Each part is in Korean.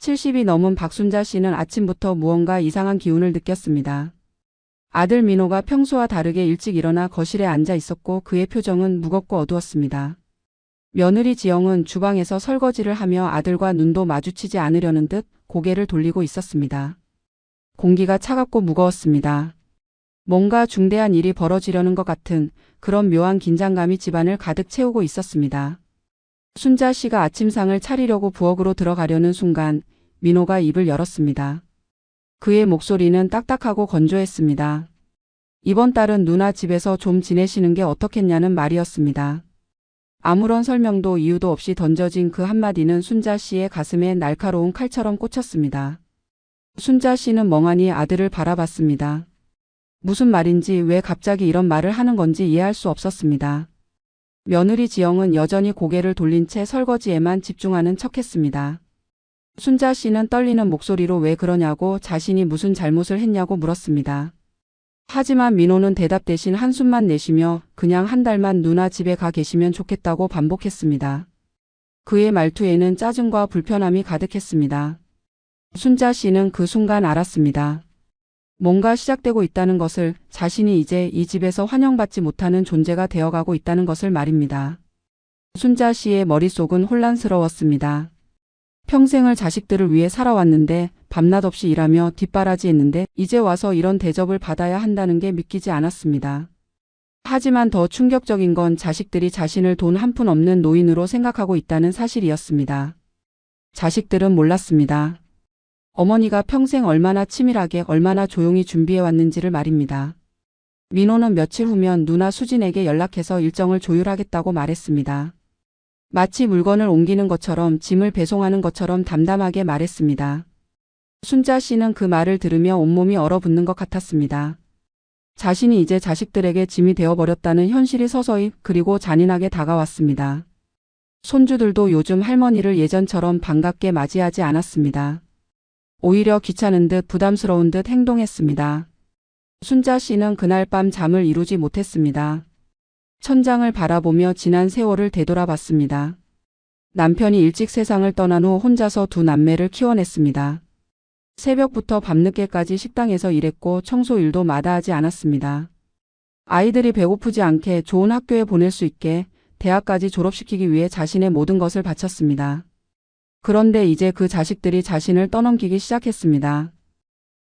70이 넘은 박순자 씨는 아침부터 무언가 이상한 기운을 느꼈습니다. 아들 민호가 평소와 다르게 일찍 일어나 거실에 앉아 있었고 그의 표정은 무겁고 어두웠습니다. 며느리 지영은 주방에서 설거지를 하며 아들과 눈도 마주치지 않으려는 듯 고개를 돌리고 있었습니다. 공기가 차갑고 무거웠습니다. 뭔가 중대한 일이 벌어지려는 것 같은 그런 묘한 긴장감이 집안을 가득 채우고 있었습니다. 순자 씨가 아침상을 차리려고 부엌으로 들어가려는 순간 민호가 입을 열었습니다. 그의 목소리는 딱딱하고 건조했습니다. 이번 달은 누나 집에서 좀 지내시는 게 어떻겠냐는 말이었습니다. 아무런 설명도 이유도 없이 던져진 그 한마디는 순자 씨의 가슴에 날카로운 칼처럼 꽂혔습니다. 순자 씨는 멍하니 아들을 바라봤습니다. 무슨 말인지 왜 갑자기 이런 말을 하는 건지 이해할 수 없었습니다. 며느리 지영은 여전히 고개를 돌린 채 설거지에만 집중하는 척했습니다. 순자 씨는 떨리는 목소리로 왜 그러냐고 자신이 무슨 잘못을 했냐고 물었습니다. 하지만 민호는 대답 대신 한숨만 내쉬며 그냥 한 달만 누나 집에 가 계시면 좋겠다고 반복했습니다. 그의 말투에는 짜증과 불편함이 가득했습니다. 순자 씨는 그 순간 알았습니다. 뭔가 시작되고 있다는 것을, 자신이 이제 이 집에서 환영받지 못하는 존재가 되어가고 있다는 것을 말입니다. 순자 씨의 머릿속은 혼란스러웠습니다. 평생을 자식들을 위해 살아왔는데 밤낮 없이 일하며 뒷바라지했는데 이제 와서 이런 대접을 받아야 한다는 게 믿기지 않았습니다. 하지만 더 충격적인 건 자식들이 자신을 돈 한 푼 없는 노인으로 생각하고 있다는 사실이었습니다. 자식들은 몰랐습니다. 어머니가 평생 얼마나 치밀하게 얼마나 조용히 준비해왔는지를 말입니다. 민호는 며칠 후면 누나 수진에게 연락해서 일정을 조율하겠다고 말했습니다. 마치 물건을 옮기는 것처럼 짐을 배송하는 것처럼 담담하게 말했습니다. 순자 씨는 그 말을 들으며 온몸이 얼어붙는 것 같았습니다. 자신이 이제 자식들에게 짐이 되어버렸다는 현실이 서서히 그리고 잔인하게 다가왔습니다. 손주들도 요즘 할머니를 예전처럼 반갑게 맞이하지 않았습니다. 오히려 귀찮은 듯 부담스러운 듯 행동했습니다. 순자 씨는 그날 밤 잠을 이루지 못했습니다. 천장을 바라보며 지난 세월을 되돌아봤습니다. 남편이 일찍 세상을 떠난 후 혼자서 두 남매를 키워냈습니다. 새벽부터 밤늦게까지 식당에서 일했고 청소 일도 마다하지 않았습니다. 아이들이 배고프지 않게 좋은 학교에 보낼 수 있게 대학까지 졸업시키기 위해 자신의 모든 것을 바쳤습니다. 그런데 이제 그 자식들이 자신을 떠넘기기 시작했습니다.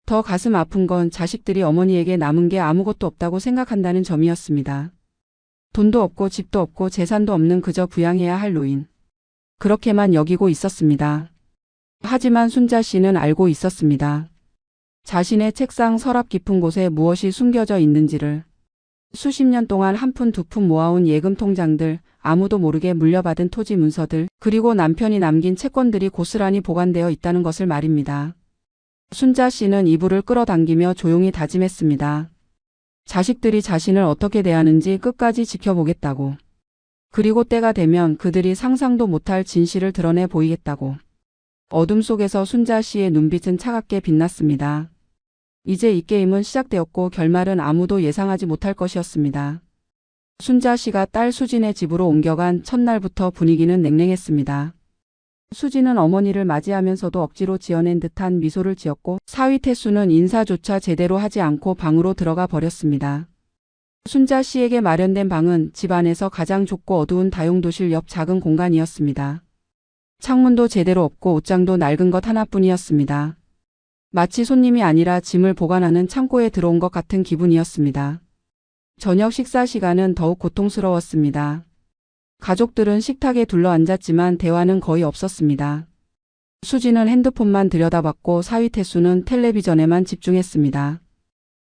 더 가슴 아픈 건 자식들이 어머니에게 남은 게 아무것도 없다고 생각한다는 점이었습니다. 돈도 없고 집도 없고 재산도 없는 그저 부양해야 할 노인. 그렇게만 여기고 있었습니다. 하지만 순자 씨는 알고 있었습니다. 자신의 책상 서랍 깊은 곳에 무엇이 숨겨져 있는지를. 수십 년 동안 한 푼 두 푼 모아온 예금 통장들, 아무도 모르게 물려받은 토지 문서들, 그리고 남편이 남긴 채권들이 고스란히 보관되어 있다는 것을 말입니다. 순자 씨는 이불을 끌어당기며 조용히 다짐했습니다. 자식들이 자신을 어떻게 대하는지 끝까지 지켜보겠다고. 그리고 때가 되면 그들이 상상도 못할 진실을 드러내 보이겠다고. 어둠 속에서 순자 씨의 눈빛은 차갑게 빛났습니다. 이제 이 게임은 시작되었고 결말은 아무도 예상하지 못할 것이었습니다. 순자 씨가 딸 수진의 집으로 옮겨간 첫날부터 분위기는 냉랭했습니다. 수진은 어머니를 맞이하면서도 억지로 지어낸 듯한 미소를 지었고 사위 태수는 인사조차 제대로 하지 않고 방으로 들어가 버렸습니다. 순자 씨에게 마련된 방은 집 안에서 가장 좁고 어두운 다용도실 옆 작은 공간이었습니다. 창문도 제대로 없고 옷장도 낡은 것 하나뿐이었습니다. 마치 손님이 아니라 짐을 보관하는 창고에 들어온 것 같은 기분이었습니다. 저녁 식사 시간은 더욱 고통스러웠습니다. 가족들은 식탁에 둘러앉았지만 대화는 거의 없었습니다. 수진은 핸드폰만 들여다봤고 사위 태수는 텔레비전에만 집중했습니다.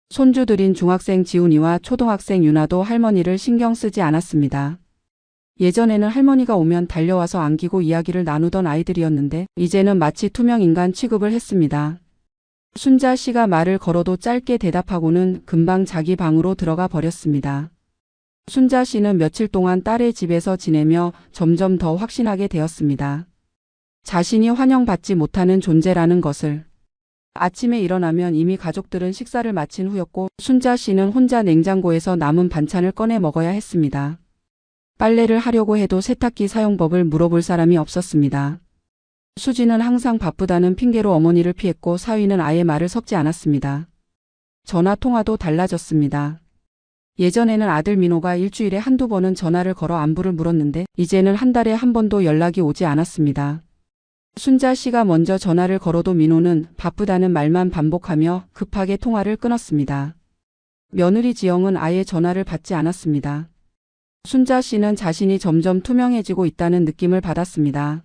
손주들인 중학생 지훈이와 초등학생 유나도 할머니를 신경 쓰지 않았습니다. 예전에는 할머니가 오면 달려와서 안기고 이야기를 나누던 아이들이었는데 이제는 마치 투명인간 취급을 했습니다. 순자 씨가 말을 걸어도 짧게 대답하고는 금방 자기 방으로 들어가 버렸습니다. 순자 씨는 며칠 동안 딸의 집에서 지내며 점점 더 확신하게 되었습니다. 자신이 환영받지 못하는 존재라는 것을. 아침에 일어나면 이미 가족들은 식사를 마친 후였고 순자 씨는 혼자 냉장고에서 남은 반찬을 꺼내 먹어야 했습니다. 빨래를 하려고 해도 세탁기 사용법을 물어볼 사람이 없었습니다. 수지는 항상 바쁘다는 핑계로 어머니를 피했고 사위는 아예 말을 섞지 않았습니다. 전화 통화도 달라졌습니다. 예전에는 아들 민호가 일주일에 한두 번은 전화를 걸어 안부를 물었는데 이제는 한 달에 한 번도 연락이 오지 않았습니다. 순자 씨가 먼저 전화를 걸어도 민호는 바쁘다는 말만 반복하며 급하게 통화를 끊었습니다. 며느리 지영은 아예 전화를 받지 않았습니다. 순자 씨는 자신이 점점 투명해지고 있다는 느낌을 받았습니다.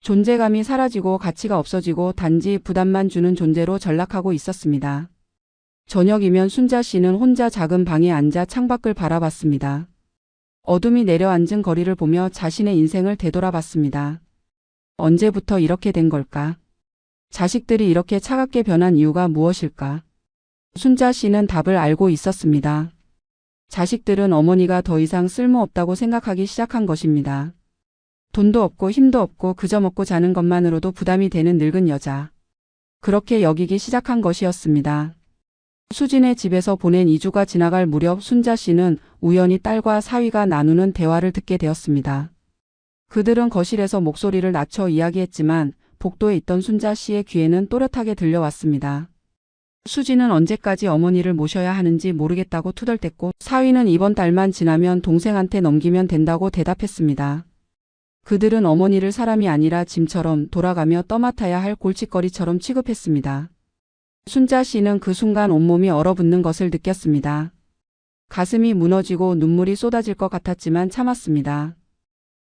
존재감이 사라지고 가치가 없어지고 단지 부담만 주는 존재로 전락하고 있었습니다. 저녁이면 순자 씨는 혼자 작은 방에 앉아 창밖을 바라봤습니다. 어둠이 내려앉은 거리를 보며 자신의 인생을 되돌아봤습니다. 언제부터 이렇게 된 걸까? 자식들이 이렇게 차갑게 변한 이유가 무엇일까? 순자 씨는 답을 알고 있었습니다. 자식들은 어머니가 더 이상 쓸모없다고 생각하기 시작한 것입니다. 돈도 없고 힘도 없고 그저 먹고 자는 것만으로도 부담이 되는 늙은 여자. 그렇게 여기기 시작한 것이었습니다. 수진의 집에서 보낸 2주가 지나갈 무렵 순자 씨는 우연히 딸과 사위가 나누는 대화를 듣게 되었습니다. 그들은 거실에서 목소리를 낮춰 이야기했지만 복도에 있던 순자 씨의 귀에는 또렷하게 들려왔습니다. 수진은 언제까지 어머니를 모셔야 하는지 모르겠다고 투덜댔고 사위는 이번 달만 지나면 동생한테 넘기면 된다고 대답했습니다. 그들은 어머니를 사람이 아니라 짐처럼 돌아가며 떠맡아야 할 골칫거리처럼 취급했습니다. 순자 씨는 그 순간 온몸이 얼어붙는 것을 느꼈습니다. 가슴이 무너지고 눈물이 쏟아질 것 같았지만 참았습니다.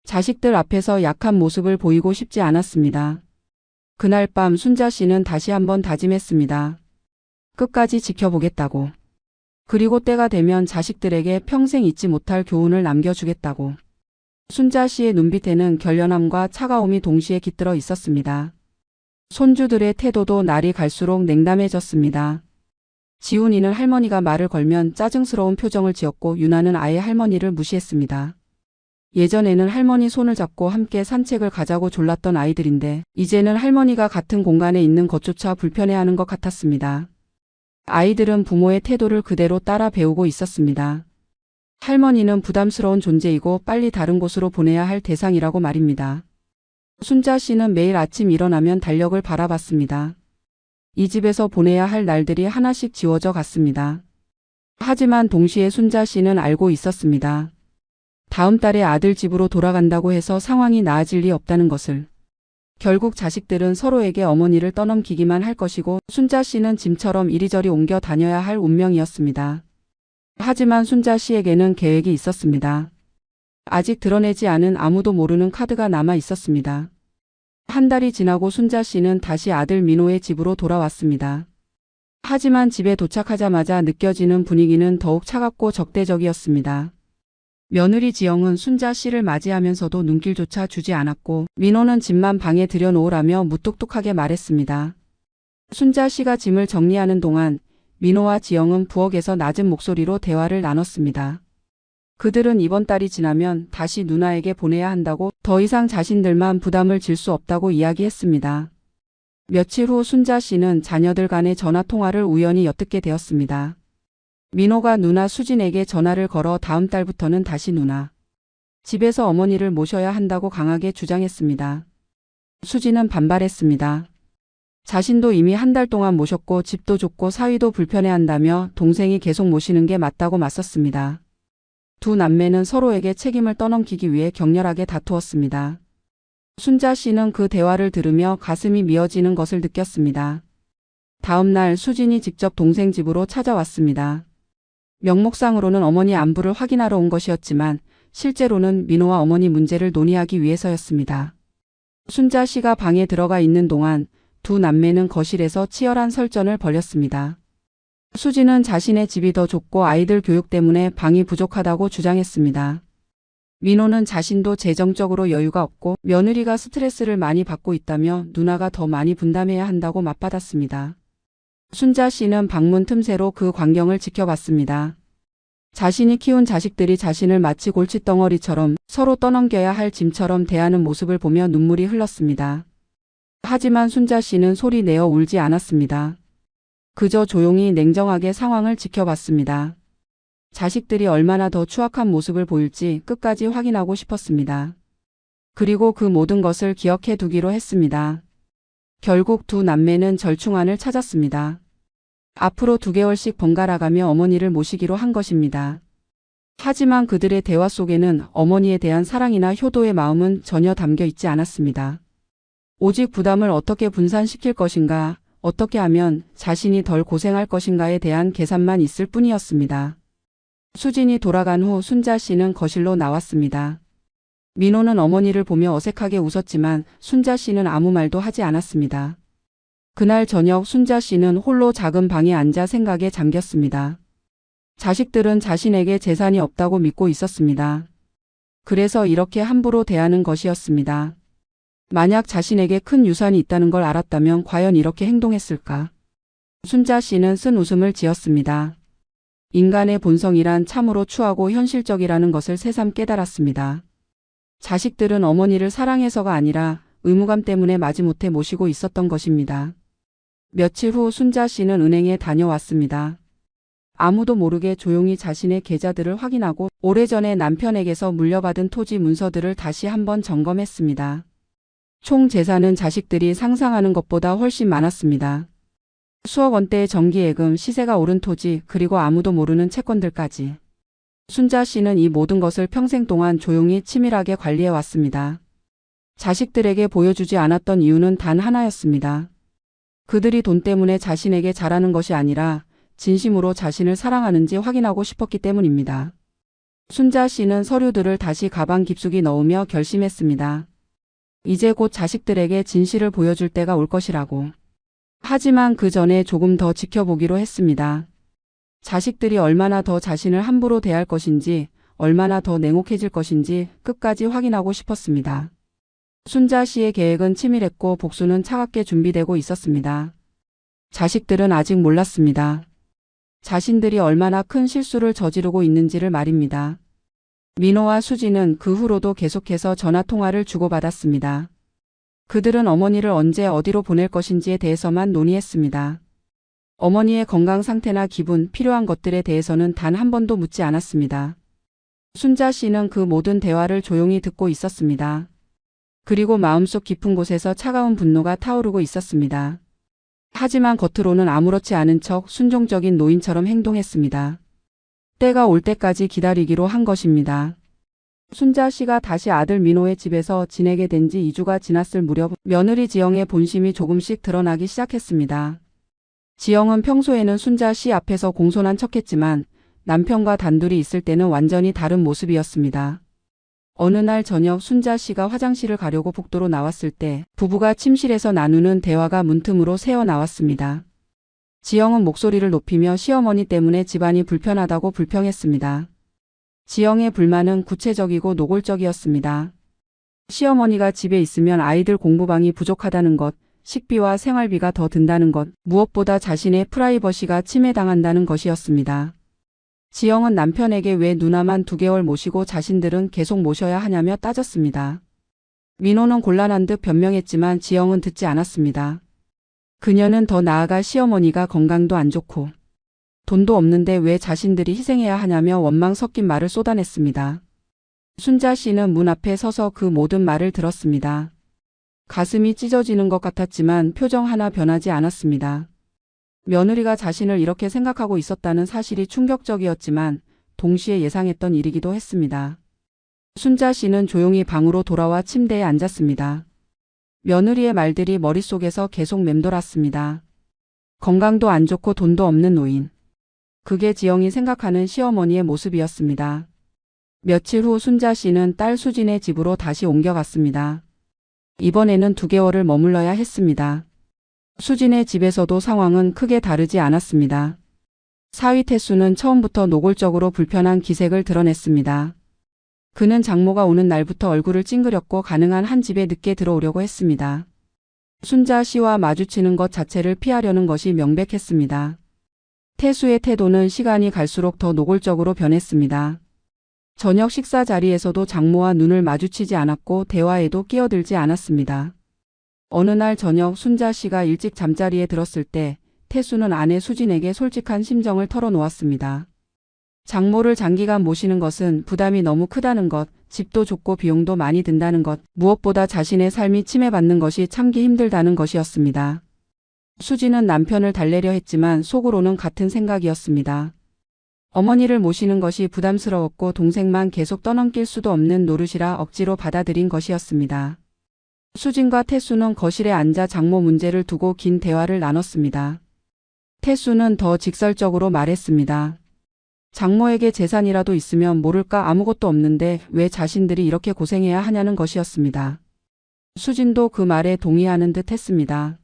자식들 앞에서 약한 모습을 보이고 싶지 않았습니다. 그날 밤 순자 씨는 다시 한번 다짐했습니다. 끝까지 지켜보겠다고. 그리고 때가 되면 자식들에게 평생 잊지 못할 교훈을 남겨주겠다고. 순자 씨의 눈빛에는 결연함과 차가움이 동시에 깃들어 있었습니다. 손주들의 태도도 날이 갈수록 냉담해졌습니다. 지훈이는 할머니가 말을 걸면 짜증스러운 표정을 지었고 유나는 아예 할머니를 무시했습니다. 예전에는 할머니 손을 잡고 함께 산책을 가자고 졸랐던 아이들인데 이제는 할머니가 같은 공간에 있는 것조차 불편해하는 것 같았습니다. 아이들은 부모의 태도를 그대로 따라 배우고 있었습니다. 할머니는 부담스러운 존재이고 빨리 다른 곳으로 보내야 할 대상이라고 말입니다. 순자 씨는 매일 아침 일어나면 달력을 바라봤습니다. 이 집에서 보내야 할 날들이 하나씩 지워져 갔습니다. 하지만 동시에 순자 씨는 알고 있었습니다. 다음 달에 아들 집으로 돌아간다고 해서 상황이 나아질 리 없다는 것을. 결국 자식들은 서로에게 어머니를 떠넘기기만 할 것이고 순자 씨는 짐처럼 이리저리 옮겨 다녀야 할 운명이었습니다. 하지만 순자 씨에게는 계획이 있었습니다. 아직 드러내지 않은 아무도 모르는 카드가 남아 있었습니다. 한 달이 지나고 순자 씨는 다시 아들 민호의 집으로 돌아왔습니다. 하지만 집에 도착하자마자 느껴지는 분위기는 더욱 차갑고 적대적이었습니다. 며느리 지영은 순자 씨를 맞이하면서도 눈길조차 주지 않았고 민호는 짐만 방에 들여놓으라며 무뚝뚝하게 말했습니다. 순자 씨가 짐을 정리하는 동안 민호와 지영은 부엌에서 낮은 목소리로 대화를 나눴습니다. 그들은 이번 달이 지나면 다시 누나에게 보내야 한다고 더 이상 자신들만 부담을 질 수 없다고 이야기했습니다. 며칠 후 순자 씨는 자녀들 간의 전화 통화를 우연히 엿듣게 되었습니다. 민호가 누나 수진에게 전화를 걸어 다음 달부터는 다시 누나 집에서 어머니를 모셔야 한다고 강하게 주장했습니다. 수진은 반발했습니다. 자신도 이미 한 달 동안 모셨고 집도 좁고 사위도 불편해한다며 동생이 계속 모시는 게 맞다고 맞섰습니다. 두 남매는 서로에게 책임을 떠넘기기 위해 격렬하게 다투었습니다. 순자 씨는 그 대화를 들으며 가슴이 미어지는 것을 느꼈습니다. 다음 날 수진이 직접 동생 집으로 찾아왔습니다. 명목상으로는 어머니 안부를 확인하러 온 것이었지만 실제로는 민호와 어머니 문제를 논의하기 위해서였습니다. 순자 씨가 방에 들어가 있는 동안 두 남매는 거실에서 치열한 설전을 벌였습니다. 수진은 자신의 집이 더 좁고 아이들 교육 때문에 방이 부족하다고 주장했습니다. 민호는 자신도 재정적으로 여유가 없고 며느리가 스트레스를 많이 받고 있다며 누나가 더 많이 분담해야 한다고 맞받았습니다. 순자 씨는 방문 틈새로 그 광경을 지켜봤습니다. 자신이 키운 자식들이 자신을 마치 골칫덩어리처럼 서로 떠넘겨야 할 짐처럼 대하는 모습을 보며 눈물이 흘렀습니다. 하지만 순자 씨는 소리 내어 울지 않았습니다. 그저 조용히 냉정하게 상황을 지켜봤습니다. 자식들이 얼마나 더 추악한 모습을 보일지 끝까지 확인하고 싶었습니다. 그리고 그 모든 것을 기억해 두기로 했습니다. 결국 두 남매는 절충안을 찾았습니다. 앞으로 2개월씩 번갈아가며 어머니를 모시기로 한 것입니다. 하지만 그들의 대화 속에는 어머니에 대한 사랑이나 효도의 마음은 전혀 담겨 있지 않았습니다. 오직 부담을 어떻게 분산시킬 것인가, 어떻게 하면 자신이 덜 고생할 것인가에 대한 계산만 있을 뿐이었습니다. 수진이 돌아간 후 순자 씨는 거실로 나왔습니다. 민호는 어머니를 보며 어색하게 웃었지만 순자 씨는 아무 말도 하지 않았습니다. 그날 저녁 순자 씨는 홀로 작은 방에 앉아 생각에 잠겼습니다. 자식들은 자신에게 재산이 없다고 믿고 있었습니다. 그래서 이렇게 함부로 대하는 것이었습니다. 만약 자신에게 큰 유산이 있다는 걸 알았다면 과연 이렇게 행동했을까? 순자 씨는 쓴 웃음을 지었습니다. 인간의 본성이란 참으로 추하고 현실적이라는 것을 새삼 깨달았습니다. 자식들은 어머니를 사랑해서가 아니라 의무감 때문에 마지못해 모시고 있었던 것입니다. 며칠 후 순자 씨는 은행에 다녀왔습니다. 아무도 모르게 조용히 자신의 계좌들을 확인하고 오래전에 남편에게서 물려받은 토지 문서들을 다시 한번 점검했습니다. 총 재산은 자식들이 상상하는 것보다 훨씬 많았습니다. 수억 원대의 정기예금, 시세가 오른 토지, 그리고 아무도 모르는 채권들까지. 순자 씨는 이 모든 것을 평생 동안 조용히 치밀하게 관리해 왔습니다. 자식들에게 보여주지 않았던 이유는 단 하나였습니다. 그들이 돈 때문에 자신에게 잘하는 것이 아니라 진심으로 자신을 사랑하는지 확인하고 싶었기 때문입니다. 순자 씨는 서류들을 다시 가방 깊숙이 넣으며 결심했습니다. 이제 곧 자식들에게 진실을 보여줄 때가 올 것이라고. 하지만 그 전에 조금 더 지켜보기로 했습니다. 자식들이 얼마나 더 자신을 함부로 대할 것인지, 얼마나 더 냉혹해질 것인지 끝까지 확인하고 싶었습니다. 순자 씨의 계획은 치밀했고 복수는 차갑게 준비되고 있었습니다. 자식들은 아직 몰랐습니다. 자신들이 얼마나 큰 실수를 저지르고 있는지를 말입니다. 민호와 수지는 그 후로도 계속해서 전화통화를 주고받았습니다. 그들은 어머니를 언제 어디로 보낼 것인지에 대해서만 논의했습니다. 어머니의 건강 상태나 기분, 필요한 것들에 대해서는 단 한 번도 묻지 않았습니다. 순자 씨는 그 모든 대화를 조용히 듣고 있었습니다. 그리고 마음속 깊은 곳에서 차가운 분노가 타오르고 있었습니다. 하지만 겉으로는 아무렇지 않은 척 순종적인 노인처럼 행동했습니다. 때가 올 때까지 기다리기로 한 것입니다. 순자 씨가 다시 아들 민호의 집에서 지내게 된 지 2주가 지났을 무렵 며느리 지영의 본심이 조금씩 드러나기 시작했습니다. 지영은 평소에는 순자 씨 앞에서 공손한 척했지만 남편과 단둘이 있을 때는 완전히 다른 모습이었습니다. 어느 날 저녁 순자 씨가 화장실을 가려고 복도로 나왔을 때 부부가 침실에서 나누는 대화가 문틈으로 새어나왔습니다. 지영은 목소리를 높이며 시어머니 때문에 집안이 불편하다고 불평했습니다. 지영의 불만은 구체적이고 노골적이었습니다. 시어머니가 집에 있으면 아이들 공부방이 부족하다는 것, 식비와 생활비가 더 든다는 것, 무엇보다 자신의 프라이버시가 침해당한다는 것이었습니다. 지영은 남편에게 왜 누나만 2개월 모시고 자신들은 계속 모셔야 하냐며 따졌습니다. 민호는 곤란한 듯 변명했지만 지영은 듣지 않았습니다. 그녀는 더 나아가 시어머니가 건강도 안 좋고 돈도 없는데 왜 자신들이 희생해야 하냐며 원망 섞인 말을 쏟아냈습니다. 순자 씨는 문 앞에 서서 그 모든 말을 들었습니다. 가슴이 찢어지는 것 같았지만 표정 하나 변하지 않았습니다. 며느리가 자신을 이렇게 생각하고 있었다는 사실이 충격적이었지만 동시에 예상했던 일이기도 했습니다. 순자 씨는 조용히 방으로 돌아와 침대에 앉았습니다. 며느리의 말들이 머릿속에서 계속 맴돌았습니다. 건강도 안 좋고 돈도 없는 노인. 그게 지영이 생각하는 시어머니의 모습이었습니다. 며칠 후 순자 씨는 딸 수진의 집으로 다시 옮겨갔습니다. 이번에는 2개월을 머물러야 했습니다. 수진의 집에서도 상황은 크게 다르지 않았습니다. 사위 태수는 처음부터 노골적으로 불편한 기색을 드러냈습니다. 그는 장모가 오는 날부터 얼굴을 찡그렸고 가능한 한 집에 늦게 들어오려고 했습니다. 순자 씨와 마주치는 것 자체를 피하려는 것이 명백했습니다. 태수의 태도는 시간이 갈수록 더 노골적으로 변했습니다. 저녁 식사 자리에서도 장모와 눈을 마주치지 않았고 대화에도 끼어들지 않았습니다. 어느 날 저녁 순자 씨가 일찍 잠자리에 들었을 때 태수는 아내 수진에게 솔직한 심정을 털어놓았습니다. 장모를 장기간 모시는 것은 부담이 너무 크다는 것, 집도 좁고 비용도 많이 든다는 것, 무엇보다 자신의 삶이 침해받는 것이 참기 힘들다는 것이었습니다. 수지는 남편을 달래려 했지만 속으로는 같은 생각이었습니다. 어머니를 모시는 것이 부담스러웠고 동생만 계속 떠넘길 수도 없는 노릇이라 억지로 받아들인 것이었습니다. 수진과 태수는 거실에 앉아 장모 문제를 두고 긴 대화를 나눴습니다. 태수는 더 직설적으로 말했습니다. 장모에게 재산이라도 있으면 모를까 아무것도 없는데 왜 자신들이 이렇게 고생해야 하냐는 것이었습니다. 수진도 그 말에 동의하는 듯 했습니다.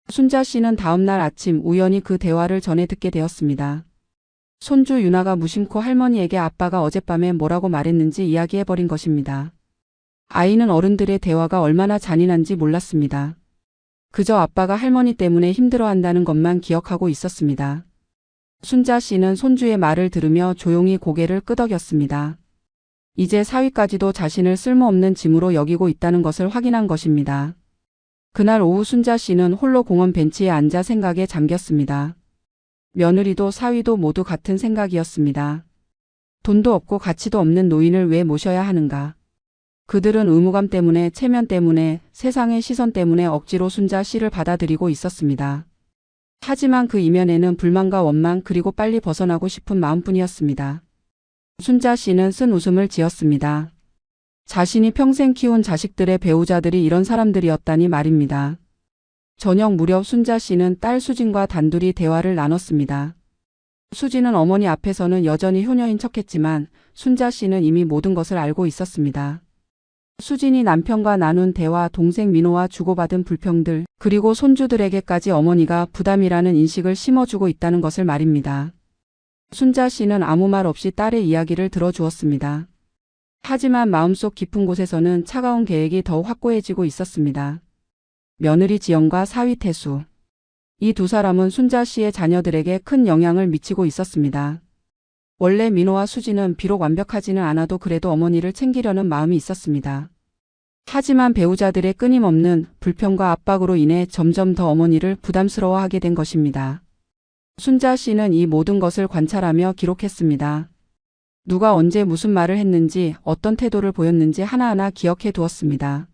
순자 씨는 다음날 아침 우연히 그 대화를 전해 듣게 되었습니다. 손주 유나가 무심코 할머니에게 아빠가 어젯밤에 뭐라고 말했는지 이야기해버린 것입니다. 아이는 어른들의 대화가 얼마나 잔인한지 몰랐습니다. 그저 아빠가 할머니 때문에 힘들어한다는 것만 기억하고 있었습니다. 순자 씨는 손주의 말을 들으며 조용히 고개를 끄덕였습니다. 이제 사위까지도 자신을 쓸모없는 짐으로 여기고 있다는 것을 확인한 것입니다. 그날 오후 순자 씨는 홀로 공원 벤치에 앉아 생각에 잠겼습니다. 며느리도 사위도 모두 같은 생각이었습니다. 돈도 없고 가치도 없는 노인을 왜 모셔야 하는가. 그들은 의무감 때문에, 체면 때문에, 세상의 시선 때문에 억지로 순자 씨를 받아들이고 있었습니다. 하지만 그 이면에는 불만과 원망 그리고 빨리 벗어나고 싶은 마음뿐이었습니다. 순자 씨는 쓴 웃음을 지었습니다. 자신이 평생 키운 자식들의 배우자들이 이런 사람들이었다니 말입니다. 저녁 무렵 순자 씨는 딸 수진과 단둘이 대화를 나눴습니다. 수진은 어머니 앞에서는 여전히 효녀인 척했지만 순자 씨는 이미 모든 것을 알고 있었습니다. 수진이 남편과 나눈 대화, 동생 민호와 주고받은 불평들, 그리고 손주들에게까지 어머니가 부담이라는 인식을 심어주고 있다는 것을 말입니다. 순자 씨는 아무 말 없이 딸의 이야기를 들어주었습니다. 하지만 마음속 깊은 곳에서는 차가운 계획이 더욱 확고해지고 있었습니다. 며느리 지영과 사위 태수. 이 두 사람은 순자 씨의 자녀들에게 큰 영향을 미치고 있었습니다. 원래 민호와 수진은 비록 완벽하지는 않아도 그래도 어머니를 챙기려는 마음이 있었습니다. 하지만 배우자들의 끊임없는 불평과 압박으로 인해 점점 더 어머니를 부담스러워하게 된 것입니다. 순자 씨는 이 모든 것을 관찰하며 기록했습니다. 누가 언제 무슨 말을 했는지, 어떤 태도를 보였는지 하나하나 기억해 두었습니다.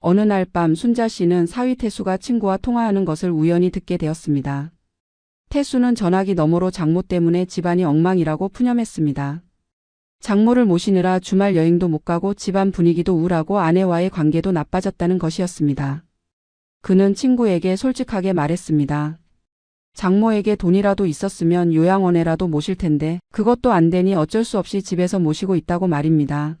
어느 날 밤 순자 씨는 사위 태수가 친구와 통화하는 것을 우연히 듣게 되었습니다. 태수는 전화기 너머로 장모 때문에 집안이 엉망이라고 푸념했습니다. 장모를 모시느라 주말 여행도 못 가고 집안 분위기도 우울하고 아내와의 관계도 나빠졌다는 것이었습니다. 그는 친구에게 솔직하게 말했습니다. 장모에게 돈이라도 있었으면 요양원에라도 모실 텐데 그것도 안 되니 어쩔 수 없이 집에서 모시고 있다고 말입니다.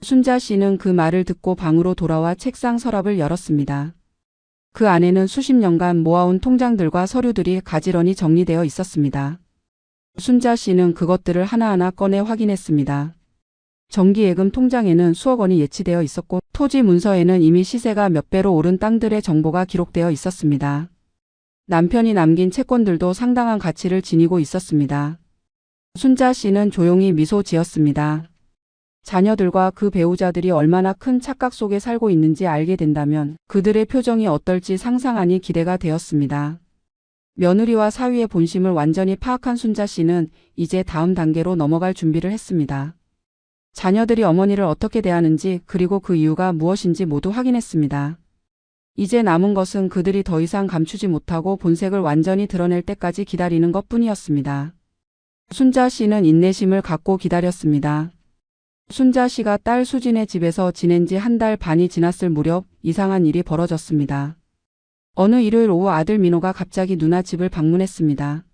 순자 씨는 그 말을 듣고 방으로 돌아와 책상 서랍을 열었습니다. 그 안에는 수십 년간 모아온 통장들과 서류들이 가지런히 정리되어 있었습니다. 순자 씨는 그것들을 하나하나 꺼내 확인했습니다. 정기예금 통장에는 수억 원이 예치되어 있었고 토지 문서에는 이미 시세가 몇 배로 오른 땅들의 정보가 기록되어 있었습니다. 남편이 남긴 채권들도 상당한 가치를 지니고 있었습니다. 순자 씨는 조용히 미소 지었습니다. 자녀들과 그 배우자들이 얼마나 큰 착각 속에 살고 있는지 알게 된다면 그들의 표정이 어떨지 상상하니 기대가 되었습니다. 며느리와 사위의 본심을 완전히 파악한 순자 씨는 이제 다음 단계로 넘어갈 준비를 했습니다. 자녀들이 어머니를 어떻게 대하는지 그리고 그 이유가 무엇인지 모두 확인했습니다. 이제 남은 것은 그들이 더 이상 감추지 못하고 본색을 완전히 드러낼 때까지 기다리는 것뿐이었습니다. 순자 씨는 인내심을 갖고 기다렸습니다. 순자 씨가 딸 수진의 집에서 지낸 지 한 달 반이 지났을 무렵 이상한 일이 벌어졌습니다. 어느 일요일 오후 아들 민호가 갑자기 누나 집을 방문했습니다.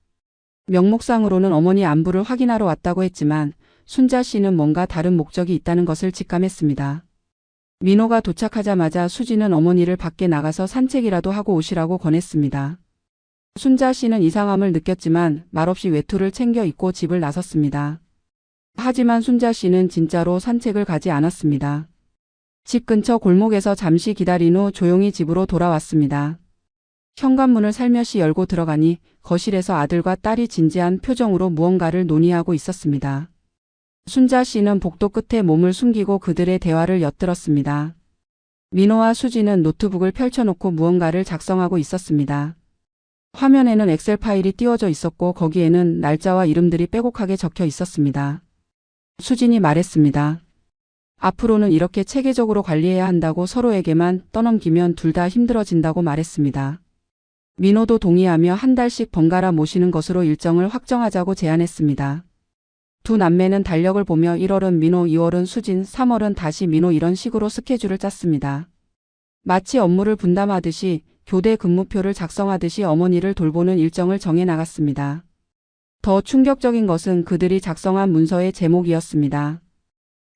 명목상으로는 어머니 안부를 확인하러 왔다고 했지만 순자 씨는 뭔가 다른 목적이 있다는 것을 직감했습니다. 민호가 도착하자마자 수진은 어머니를 밖에 나가서 산책이라도 하고 오시라고 권했습니다. 순자 씨는 이상함을 느꼈지만 말없이 외투를 챙겨 입고 집을 나섰습니다. 하지만 순자 씨는 진짜로 산책을 가지 않았습니다. 집 근처 골목에서 잠시 기다린 후 조용히 집으로 돌아왔습니다. 현관문을 살며시 열고 들어가니 거실에서 아들과 딸이 진지한 표정으로 무언가를 논의하고 있었습니다. 순자 씨는 복도 끝에 몸을 숨기고 그들의 대화를 엿들었습니다. 민호와 수지는 노트북을 펼쳐놓고 무언가를 작성하고 있었습니다. 화면에는 엑셀 파일이 띄워져 있었고 거기에는 날짜와 이름들이 빼곡하게 적혀 있었습니다. 수진이 말했습니다. 앞으로는 이렇게 체계적으로 관리해야 한다고 서로에게만 떠넘기면 둘 다 힘들어진다고 말했습니다. 민호도 동의하며 한 달씩 번갈아 모시는 것으로 일정을 확정하자고 제안했습니다. 두 남매는 달력을 보며 1월은 민호, 2월은 수진, 3월은 다시 민호 이런 식으로 스케줄을 짰습니다. 마치 업무를 분담하듯이 교대 근무표를 작성하듯이 어머니를 돌보는 일정을 정해 나갔습니다. 더 충격적인 것은 그들이 작성한 문서의 제목이었습니다.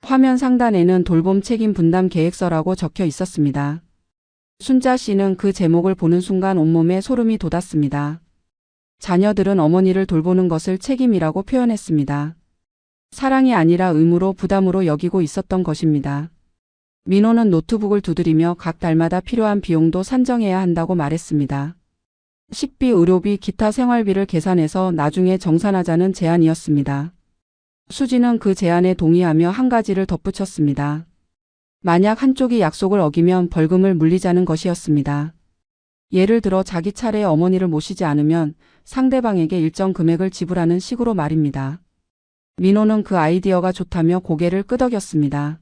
화면 상단에는 돌봄 책임 분담 계획서라고 적혀 있었습니다. 순자 씨는 그 제목을 보는 순간 온몸에 소름이 돋았습니다. 자녀들은 어머니를 돌보는 것을 책임이라고 표현했습니다. 사랑이 아니라 의무로 부담으로 여기고 있었던 것입니다. 민호는 노트북을 두드리며 각 달마다 필요한 비용도 산정해야 한다고 말했습니다. 식비, 의료비, 기타 생활비를 계산해서 나중에 정산하자는 제안이었습니다. 수지는 그 제안에 동의하며 한 가지를 덧붙였습니다. 만약 한쪽이 약속을 어기면 벌금을 물리자는 것이었습니다. 예를 들어 자기 차례에 어머니를 모시지 않으면 상대방에게 일정 금액을 지불하는 식으로 말입니다. 민호는 그 아이디어가 좋다며 고개를 끄덕였습니다.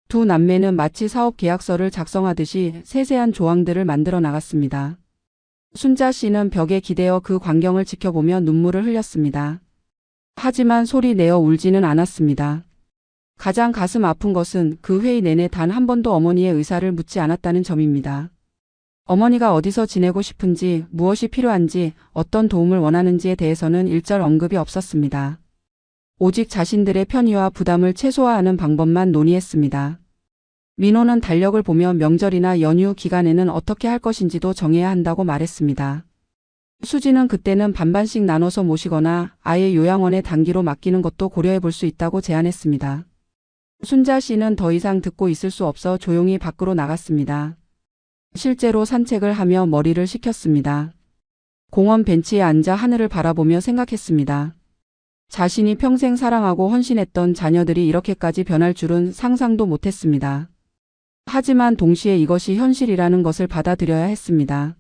두 남매는 마치 사업 계약서를 작성하듯이 세세한 조항들을 만들어 나갔습니다. 순자 씨는 벽에 기대어 그 광경을 지켜보며 눈물을 흘렸습니다. 하지만 소리 내어 울지는 않았습니다. 가장 가슴 아픈 것은 그 회의 내내 단 한 번도 어머니의 의사를 묻지 않았다는 점입니다. 어머니가 어디서 지내고 싶은지, 무엇이 필요한지, 어떤 도움을 원하는지에 대해서는 일절 언급이 없었습니다. 오직 자신들의 편의와 부담을 최소화하는 방법만 논의했습니다. 민호는 달력을 보며 명절이나 연휴 기간에는 어떻게 할 것인지도 정해야 한다고 말했습니다. 수지는 그때는 반반씩 나눠서 모시거나 아예 요양원에 단기로 맡기는 것도 고려해 볼 수 있다고 제안했습니다. 순자 씨는 더 이상 듣고 있을 수 없어 조용히 밖으로 나갔습니다. 실제로 산책을 하며 머리를 식혔습니다. 공원 벤치에 앉아 하늘을 바라보며 생각했습니다. 자신이 평생 사랑하고 헌신했던 자녀들이 이렇게까지 변할 줄은 상상도 못했습니다. 하지만 동시에 이것이 현실이라는 것을 받아들여야 했습니다.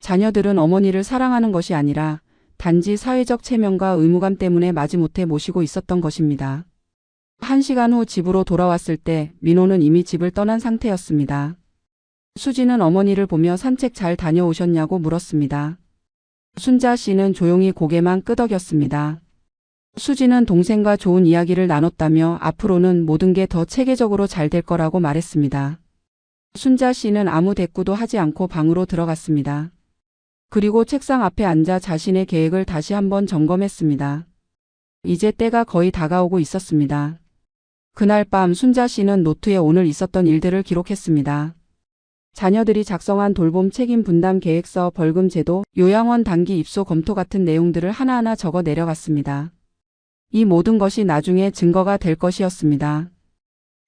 자녀들은 어머니를 사랑하는 것이 아니라 단지 사회적 체면과 의무감 때문에 마지못해 모시고 있었던 것입니다. 1시간 후 집으로 돌아왔을 때 민호는 이미 집을 떠난 상태였습니다. 수지는 어머니를 보며 산책 잘 다녀오셨냐고 물었습니다. 순자 씨는 조용히 고개만 끄덕였습니다. 수지는 동생과 좋은 이야기를 나눴다며 앞으로는 모든 게 더 체계적으로 잘 될 거라고 말했습니다. 순자 씨는 아무 대꾸도 하지 않고 방으로 들어갔습니다. 그리고 책상 앞에 앉아 자신의 계획을 다시 한번 점검했습니다. 이제 때가 거의 다가오고 있었습니다. 그날 밤 순자 씨는 노트에 오늘 있었던 일들을 기록했습니다. 자녀들이 작성한 돌봄 책임 분담 계획서, 벌금 제도, 요양원 단기 입소 검토 같은 내용들을 하나하나 적어 내려갔습니다. 이 모든 것이 나중에 증거가 될 것이었습니다.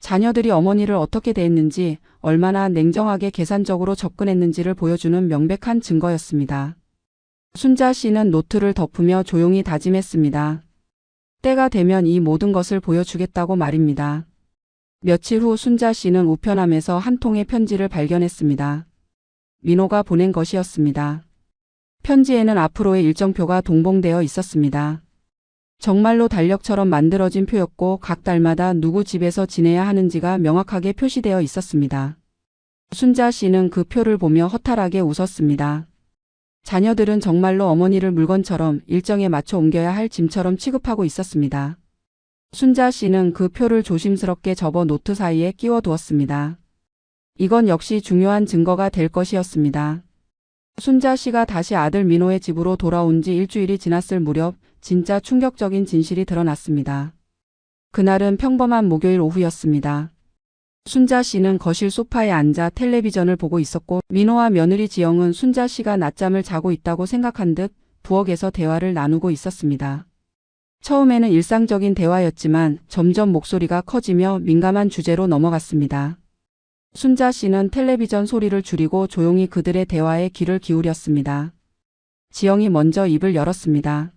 자녀들이 어머니를 어떻게 대했는지, 얼마나 냉정하게 계산적으로 접근했는지를 보여주는 명백한 증거였습니다. 순자 씨는 노트를 덮으며 조용히 다짐했습니다. 때가 되면 이 모든 것을 보여주겠다고 말입니다. 며칠 후 순자 씨는 우편함에서 한 통의 편지를 발견했습니다. 민호가 보낸 것이었습니다. 편지에는 앞으로의 일정표가 동봉되어 있었습니다. 정말로 달력처럼 만들어진 표였고 각 달마다 누구 집에서 지내야 하는지가 명확하게 표시되어 있었습니다. 순자 씨는 그 표를 보며 허탈하게 웃었습니다. 자녀들은 정말로 어머니를 물건처럼 일정에 맞춰 옮겨야 할 짐처럼 취급하고 있었습니다. 순자 씨는 그 표를 조심스럽게 접어 노트 사이에 끼워 두었습니다. 이건 역시 중요한 증거가 될 것이었습니다. 순자 씨가 다시 아들 민호의 집으로 돌아온 지 일주일이 지났을 무렵 진짜 충격적인 진실이 드러났습니다. 그날은 평범한 목요일 오후였습니다. 순자 씨는 거실 소파에 앉아 텔레비전을 보고 있었고 민호와 며느리 지영은 순자 씨가 낮잠을 자고 있다고 생각한 듯 부엌에서 대화를 나누고 있었습니다. 처음에는 일상적인 대화였지만 점점 목소리가 커지며 민감한 주제로 넘어갔습니다. 순자 씨는 텔레비전 소리를 줄이고 조용히 그들의 대화에 귀를 기울였습니다. 지영이 먼저 입을 열었습니다.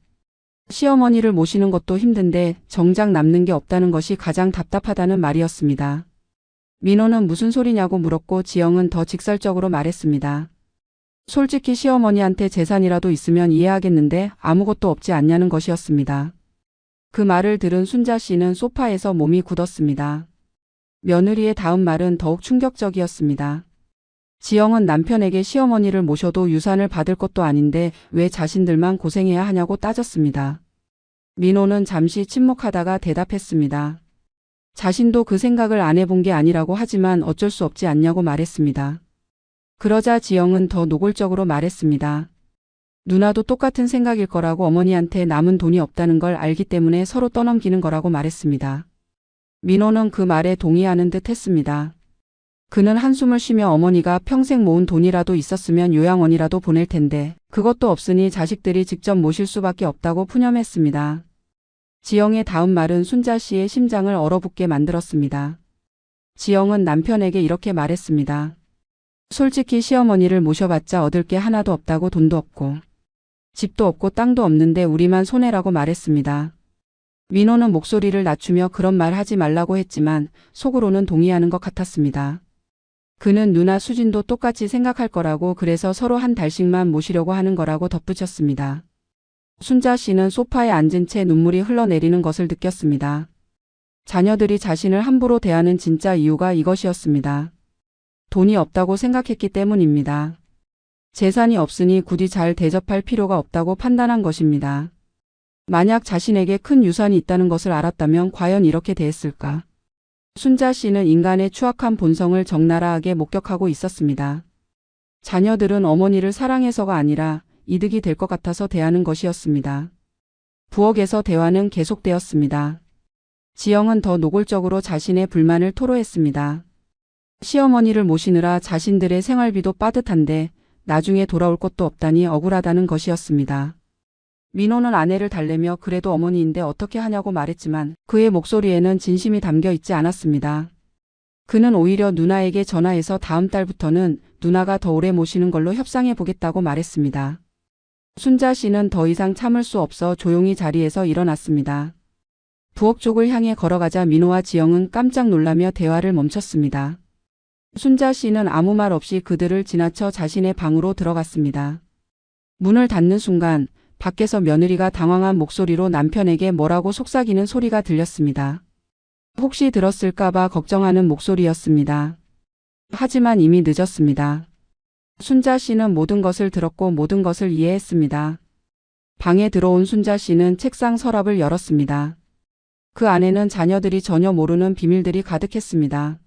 시어머니를 모시는 것도 힘든데 정작 남는 게 없다는 것이 가장 답답하다는 말이었습니다. 민호는 무슨 소리냐고 물었고 지영은 더 직설적으로 말했습니다. 솔직히 시어머니한테 재산이라도 있으면 이해하겠는데 아무것도 없지 않냐는 것이었습니다. 그 말을 들은 순자 씨는 소파에서 몸이 굳었습니다. 며느리의 다음 말은 더욱 충격적이었습니다. 지영은 남편에게 시어머니를 모셔도 유산을 받을 것도 아닌데 왜 자신들만 고생해야 하냐고 따졌습니다. 민호는 잠시 침묵하다가 대답했습니다. 자신도 그 생각을 안 해본 게 아니라고 하지만 어쩔 수 없지 않냐고 말했습니다. 그러자 지영은 더 노골적으로 말했습니다. 누나도 똑같은 생각일 거라고 어머니한테 남은 돈이 없다는 걸 알기 때문에 서로 떠넘기는 거라고 말했습니다. 민호는 그 말에 동의하는 듯 했습니다. 그는 한숨을 쉬며 어머니가 평생 모은 돈이라도 있었으면 요양원이라도 보낼 텐데 그것도 없으니 자식들이 직접 모실 수밖에 없다고 푸념했습니다. 지영의 다음 말은 순자 씨의 심장을 얼어붙게 만들었습니다. 지영은 남편에게 이렇게 말했습니다. 솔직히 시어머니를 모셔봤자 얻을 게 하나도 없다고 돈도 없고 집도 없고 땅도 없는데 우리만 손해라고 말했습니다. 민호는 목소리를 낮추며 그런 말 하지 말라고 했지만 속으로는 동의하는 것 같았습니다. 그는 누나 수진도 똑같이 생각할 거라고 그래서 서로 한 달씩만 모시려고 하는 거라고 덧붙였습니다. 순자 씨는 소파에 앉은 채 눈물이 흘러내리는 것을 느꼈습니다. 자녀들이 자신을 함부로 대하는 진짜 이유가 이것이었습니다. 돈이 없다고 생각했기 때문입니다. 재산이 없으니 굳이 잘 대접할 필요가 없다고 판단한 것입니다. 만약 자신에게 큰 유산이 있다는 것을 알았다면 과연 이렇게 대했을까? 순자 씨는 인간의 추악한 본성을 적나라하게 목격하고 있었습니다. 자녀들은 어머니를 사랑해서가 아니라 이득이 될 것 같아서 대하는 것이었습니다. 부엌에서 대화는 계속되었습니다. 지영은 더 노골적으로 자신의 불만을 토로했습니다. 시어머니를 모시느라 자신들의 생활비도 빠듯한데 나중에 돌아올 것도 없다니 억울하다는 것이었습니다. 민호는 아내를 달래며 그래도 어머니인데 어떻게 하냐고 말했지만 그의 목소리에는 진심이 담겨 있지 않았습니다. 그는 오히려 누나에게 전화해서 다음 달부터는 누나가 더 오래 모시는 걸로 협상해 보겠다고 말했습니다. 순자 씨는 더 이상 참을 수 없어 조용히 자리에서 일어났습니다. 부엌 쪽을 향해 걸어가자 민호와 지영은 깜짝 놀라며 대화를 멈췄습니다. 순자 씨는 아무 말 없이 그들을 지나쳐 자신의 방으로 들어갔습니다. 문을 닫는 순간 밖에서 며느리가 당황한 목소리로 남편에게 뭐라고 속삭이는 소리가 들렸습니다. 혹시 들었을까봐 걱정하는 목소리였습니다. 하지만 이미 늦었습니다. 순자 씨는 모든 것을 들었고 모든 것을 이해했습니다. 방에 들어온 순자 씨는 책상 서랍을 열었습니다. 그 안에는 자녀들이 전혀 모르는 비밀들이 가득했습니다.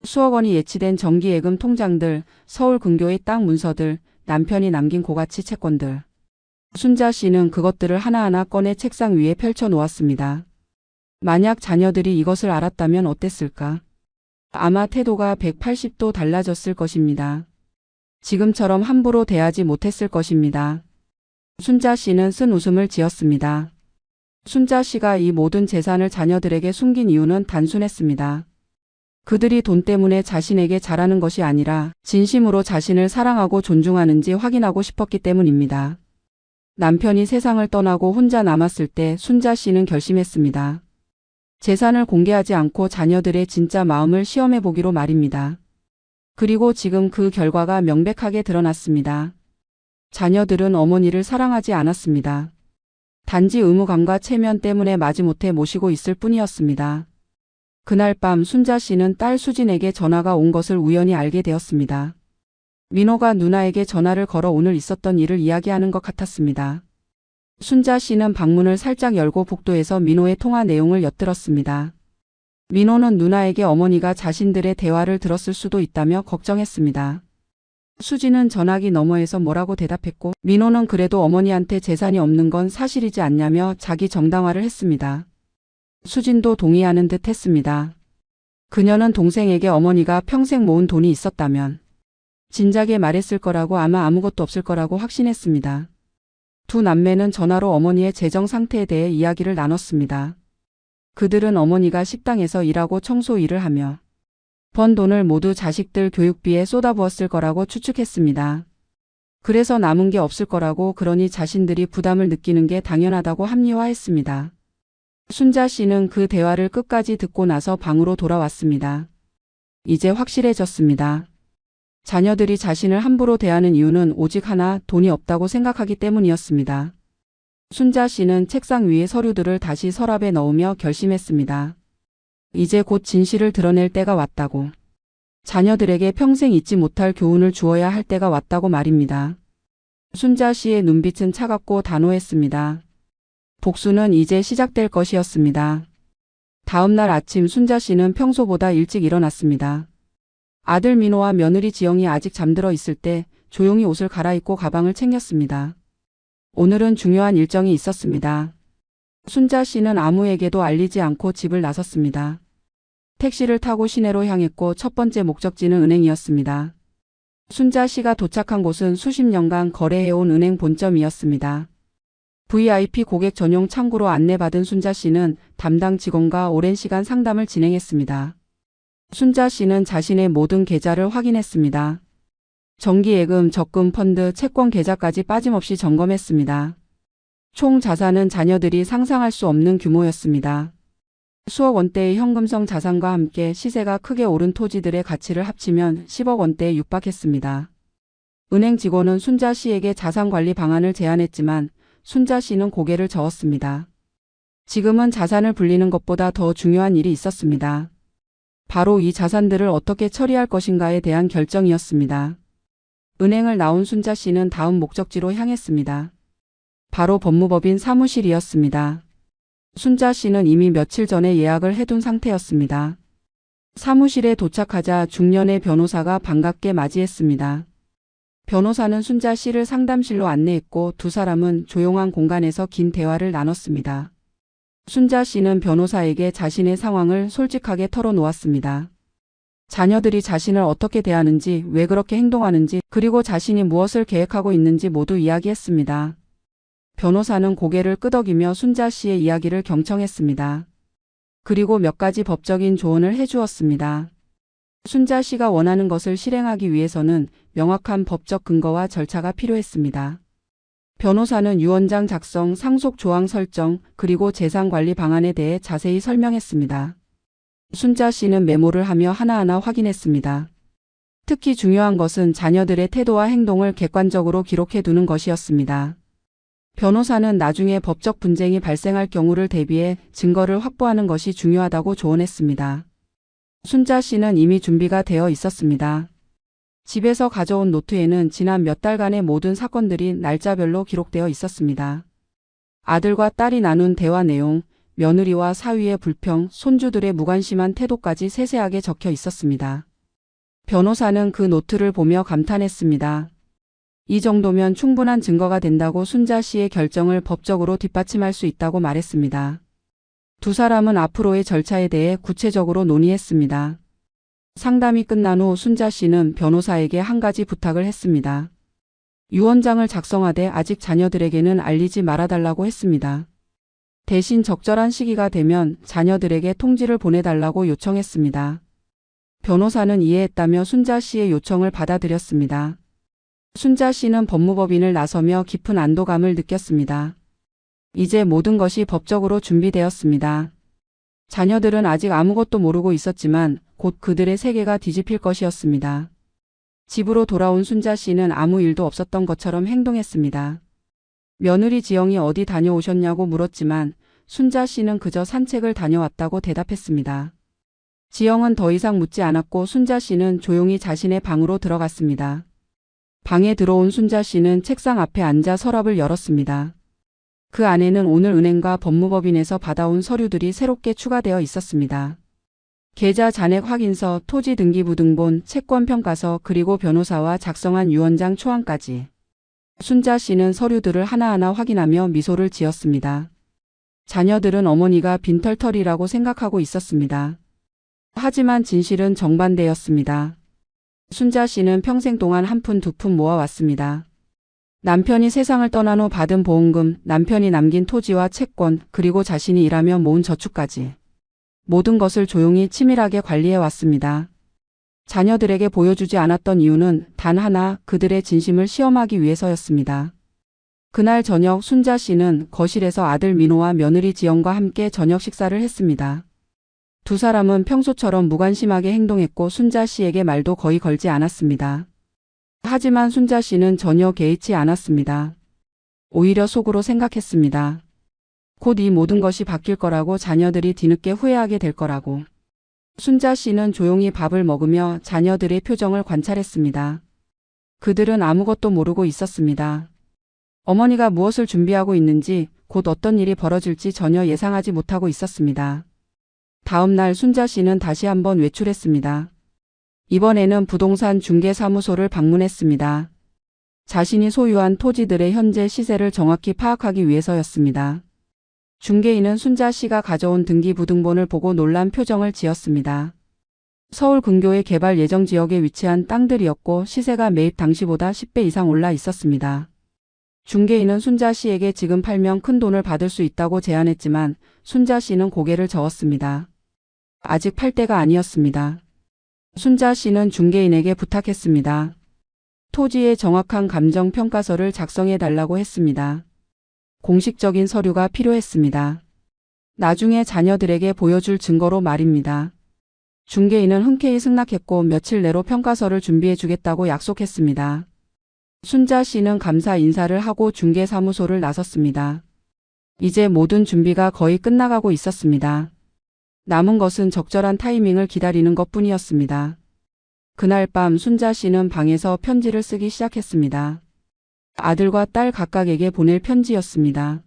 수억 원이 예치된 정기예금 통장들, 서울 근교의 땅 문서들, 남편이 남긴 고가치 채권들. 순자 씨는 그것들을 하나하나 꺼내 책상 위에 펼쳐 놓았습니다. 만약 자녀들이 이것을 알았다면 어땠을까? 아마 태도가 180도 달라졌을 것입니다. 지금처럼 함부로 대하지 못했을 것입니다. 순자 씨는 쓴 웃음을 지었습니다. 순자 씨가 이 모든 재산을 자녀들에게 숨긴 이유는 단순했습니다. 그들이 돈 때문에 자신에게 잘하는 것이 아니라 진심으로 자신을 사랑하고 존중하는지 확인하고 싶었기 때문입니다. 남편이 세상을 떠나고 혼자 남았을 때 순자 씨는 결심했습니다. 재산을 공개하지 않고 자녀들의 진짜 마음을 시험해 보기로 말입니다. 그리고 지금 그 결과가 명백하게 드러났습니다. 자녀들은 어머니를 사랑하지 않았습니다. 단지 의무감과 체면 때문에 마지못해 모시고 있을 뿐이었습니다. 그날 밤 순자 씨는 딸 수진에게 전화가 온 것을 우연히 알게 되었습니다. 민호가 누나에게 전화를 걸어 오늘 있었던 일을 이야기하는 것 같았습니다. 순자 씨는 방문을 살짝 열고 복도에서 민호의 통화 내용을 엿들었습니다. 민호는 누나에게 어머니가 자신들의 대화를 들었을 수도 있다며 걱정했습니다. 수진은 전화기 너머에서 뭐라고 대답했고 민호는 그래도 어머니한테 재산이 없는 건 사실이지 않냐며 자기 정당화를 했습니다. 수진도 동의하는 듯 했습니다. 그녀는 동생에게 어머니가 평생 모은 돈이 있었다면 진작에 말했을 거라고 아마 아무것도 없을 거라고 확신했습니다. 두 남매는 전화로 어머니의 재정 상태에 대해 이야기를 나눴습니다. 그들은 어머니가 식당에서 일하고 청소 일을 하며 번 돈을 모두 자식들 교육비에 쏟아부었을 거라고 추측했습니다. 그래서 남은 게 없을 거라고 그러니 자신들이 부담을 느끼는 게 당연하다고 합리화했습니다. 순자 씨는 그 대화를 끝까지 듣고 나서 방으로 돌아왔습니다. 이제 확실해졌습니다. 자녀들이 자신을 함부로 대하는 이유는 오직 하나, 돈이 없다고 생각하기 때문이었습니다. 순자 씨는 책상 위의 서류들을 다시 서랍에 넣으며 결심했습니다. 이제 곧 진실을 드러낼 때가 왔다고. 자녀들에게 평생 잊지 못할 교훈을 주어야 할 때가 왔다고 말입니다. 순자 씨의 눈빛은 차갑고 단호했습니다. 복수는 이제 시작될 것이었습니다. 다음 날 아침 순자 씨는 평소보다 일찍 일어났습니다. 아들 민호와 며느리 지영이 아직 잠들어 있을 때 조용히 옷을 갈아입고 가방을 챙겼습니다. 오늘은 중요한 일정이 있었습니다. 순자 씨는 아무에게도 알리지 않고 집을 나섰습니다. 택시를 타고 시내로 향했고 첫 번째 목적지는 은행이었습니다. 순자 씨가 도착한 곳은 수십 년간 거래해온 은행 본점이었습니다. VIP 고객 전용 창구로 안내받은 순자 씨는 담당 직원과 오랜 시간 상담을 진행했습니다. 순자 씨는 자신의 모든 계좌를 확인했습니다. 정기예금, 적금, 펀드, 채권 계좌까지 빠짐없이 점검했습니다. 총 자산은 자녀들이 상상할 수 없는 규모였습니다. 수억 원대의 현금성 자산과 함께 시세가 크게 오른 토지들의 가치를 합치면 10억 원대에 육박했습니다. 은행 직원은 순자 씨에게 자산관리 방안을 제안했지만 순자 씨는 고개를 저었습니다. 지금은 자산을 불리는 것보다 더 중요한 일이 있었습니다. 바로 이 자산들을 어떻게 처리할 것인가에 대한 결정이었습니다. 은행을 나온 순자 씨는 다음 목적지로 향했습니다. 바로 법무법인 사무실이었습니다. 순자 씨는 이미 며칠 전에 예약을 해둔 상태였습니다. 사무실에 도착하자 중년의 변호사가 반갑게 맞이했습니다. 변호사는 순자 씨를 상담실로 안내했고 두 사람은 조용한 공간에서 긴 대화를 나눴습니다. 순자 씨는 변호사에게 자신의 상황을 솔직하게 털어놓았습니다. 자녀들이 자신을 어떻게 대하는지, 왜 그렇게 행동하는지, 그리고 자신이 무엇을 계획하고 있는지 모두 이야기했습니다. 변호사는 고개를 끄덕이며 순자 씨의 이야기를 경청했습니다. 그리고 몇 가지 법적인 조언을 해주었습니다. 순자 씨가 원하는 것을 실행하기 위해서는 명확한 법적 근거와 절차가 필요했습니다. 변호사는 유언장 작성, 상속 조항 설정, 그리고 재산관리 방안에 대해 자세히 설명했습니다. 순자 씨는 메모를 하며 하나하나 확인했습니다. 특히 중요한 것은 자녀들의 태도와 행동을 객관적으로 기록해 두는 것이었습니다. 변호사는 나중에 법적 분쟁이 발생할 경우를 대비해 증거를 확보하는 것이 중요하다고 조언했습니다. 순자 씨는 이미 준비가 되어 있었습니다. 집에서 가져온 노트에는 지난 몇 달간의 모든 사건들이 날짜별로 기록되어 있었습니다. 아들과 딸이 나눈 대화 내용, 며느리와 사위의 불평, 손주들의 무관심한 태도까지 세세하게 적혀 있었습니다. 변호사는 그 노트를 보며 감탄했습니다. 이 정도면 충분한 증거가 된다고 순자 씨의 결정을 법적으로 뒷받침할 수 있다고 말했습니다. 두 사람은 앞으로의 절차에 대해 구체적으로 논의했습니다. 상담이 끝난 후 순자 씨는 변호사에게 한 가지 부탁을 했습니다. 유언장을 작성하되 아직 자녀들에게는 알리지 말아달라고 했습니다. 대신 적절한 시기가 되면 자녀들에게 통지를 보내달라고 요청했습니다. 변호사는 이해했다며 순자 씨의 요청을 받아들였습니다. 순자 씨는 법무법인을 나서며 깊은 안도감을 느꼈습니다. 이제 모든 것이 법적으로 준비되었습니다. 자녀들은 아직 아무것도 모르고 있었지만 곧 그들의 세계가 뒤집힐 것이었습니다. 집으로 돌아온 순자 씨는 아무 일도 없었던 것처럼 행동했습니다. 며느리 지영이 어디 다녀오셨냐고 물었지만 순자 씨는 그저 산책을 다녀왔다고 대답했습니다. 지영은 더 이상 묻지 않았고 순자 씨는 조용히 자신의 방으로 들어갔습니다. 방에 들어온 순자 씨는 책상 앞에 앉아 서랍을 열었습니다. 그 안에는 오늘 은행과 법무법인에서 받아온 서류들이 새롭게 추가되어 있었습니다. 계좌 잔액 확인서, 토지 등기부 등본, 채권 평가서, 그리고 변호사와 작성한 유언장 초안까지. 순자 씨는 서류들을 하나하나 확인하며 미소를 지었습니다. 자녀들은 어머니가 빈털터리라고 생각하고 있었습니다. 하지만 진실은 정반대였습니다. 순자 씨는 평생 동안 한 푼 두 푼 모아왔습니다. 남편이 세상을 떠난 후 받은 보험금, 남편이 남긴 토지와 채권, 그리고 자신이 일하며 모은 저축까지. 모든 것을 조용히 치밀하게 관리해왔습니다. 자녀들에게 보여주지 않았던 이유는 단 하나, 그들의 진심을 시험하기 위해서였습니다. 그날 저녁 순자 씨는 거실에서 아들 민호와 며느리 지영과 함께 저녁 식사를 했습니다. 두 사람은 평소처럼 무관심하게 행동했고 순자 씨에게 말도 거의 걸지 않았습니다. 하지만 순자 씨는 전혀 개의치 않았습니다. 오히려 속으로 생각했습니다. 곧 이 모든 것이 바뀔 거라고, 자녀들이 뒤늦게 후회하게 될 거라고. 순자 씨는 조용히 밥을 먹으며 자녀들의 표정을 관찰했습니다. 그들은 아무것도 모르고 있었습니다. 어머니가 무엇을 준비하고 있는지, 곧 어떤 일이 벌어질지 전혀 예상하지 못하고 있었습니다. 다음 날 순자 씨는 다시 한번 외출했습니다. 이번에는 부동산 중개사무소를 방문했습니다. 자신이 소유한 토지들의 현재 시세를 정확히 파악하기 위해서였습니다. 중개인은 순자 씨가 가져온 등기부등본을 보고 놀란 표정을 지었습니다. 서울 근교의 개발 예정 지역에 위치한 땅들이었고 시세가 매입 당시보다 10배 이상 올라 있었습니다. 중개인은 순자 씨에게 지금 팔면 큰 돈을 받을 수 있다고 제안했지만 순자 씨는 고개를 저었습니다. 아직 팔 때가 아니었습니다. 순자 씨는 중개인에게 부탁했습니다. 토지의 정확한 감정평가서를 작성해 달라고 했습니다. 공식적인 서류가 필요했습니다. 나중에 자녀들에게 보여줄 증거로 말입니다. 중개인은 흔쾌히 승낙했고 며칠 내로 평가서를 준비해 주겠다고 약속했습니다. 순자 씨는 감사 인사를 하고 중개사무소를 나섰습니다. 이제 모든 준비가 거의 끝나가고 있었습니다. 남은 것은 적절한 타이밍을 기다리는 것뿐이었습니다. 그날 밤 순자 씨는 방에서 편지를 쓰기 시작했습니다. 아들과 딸 각각에게 보낼 편지였습니다.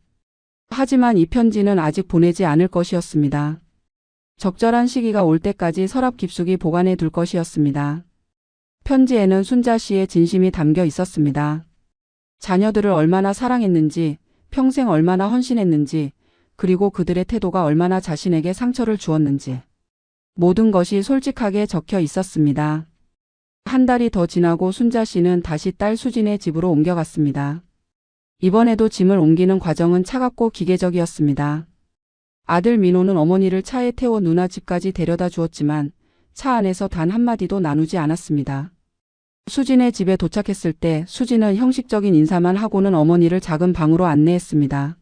하지만 이 편지는 아직 보내지 않을 것이었습니다. 적절한 시기가 올 때까지 서랍 깊숙이 보관해 둘 것이었습니다. 편지에는 순자 씨의 진심이 담겨 있었습니다. 자녀들을 얼마나 사랑했는지, 평생 얼마나 헌신했는지, 그리고 그들의 태도가 얼마나 자신에게 상처를 주었는지. 모든 것이 솔직하게 적혀 있었습니다. 한 달이 더 지나고 순자 씨는 다시 딸 수진의 집으로 옮겨갔습니다. 이번에도 짐을 옮기는 과정은 차갑고 기계적이었습니다. 아들 민호는 어머니를 차에 태워 누나 집까지 데려다 주었지만 차 안에서 단 한마디도 나누지 않았습니다. 수진의 집에 도착했을 때 수진은 형식적인 인사만 하고는 어머니를 작은 방으로 안내했습니다.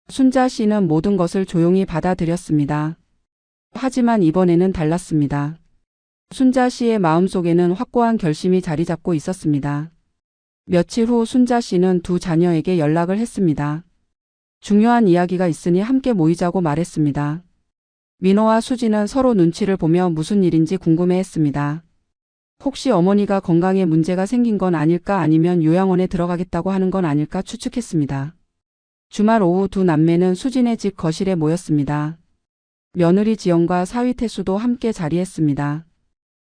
순자 씨는 모든 것을 조용히 받아들였습니다. 하지만 이번에는 달랐습니다. 순자 씨의 마음속에는 확고한 결심이 자리 잡고 있었습니다. 며칠 후 순자 씨는 두 자녀에게 연락을 했습니다. 중요한 이야기가 있으니 함께 모이자고 말했습니다. 민호와 수진은 서로 눈치를 보며 무슨 일인지 궁금해했습니다. 혹시 어머니가 건강에 문제가 생긴 건 아닐까 아니면 요양원에 들어가겠다고 하는 건 아닐까 추측했습니다. 주말 오후 두 남매는 수진의 집 거실에 모였습니다. 며느리 지영과 사위 태수도 함께 자리했습니다.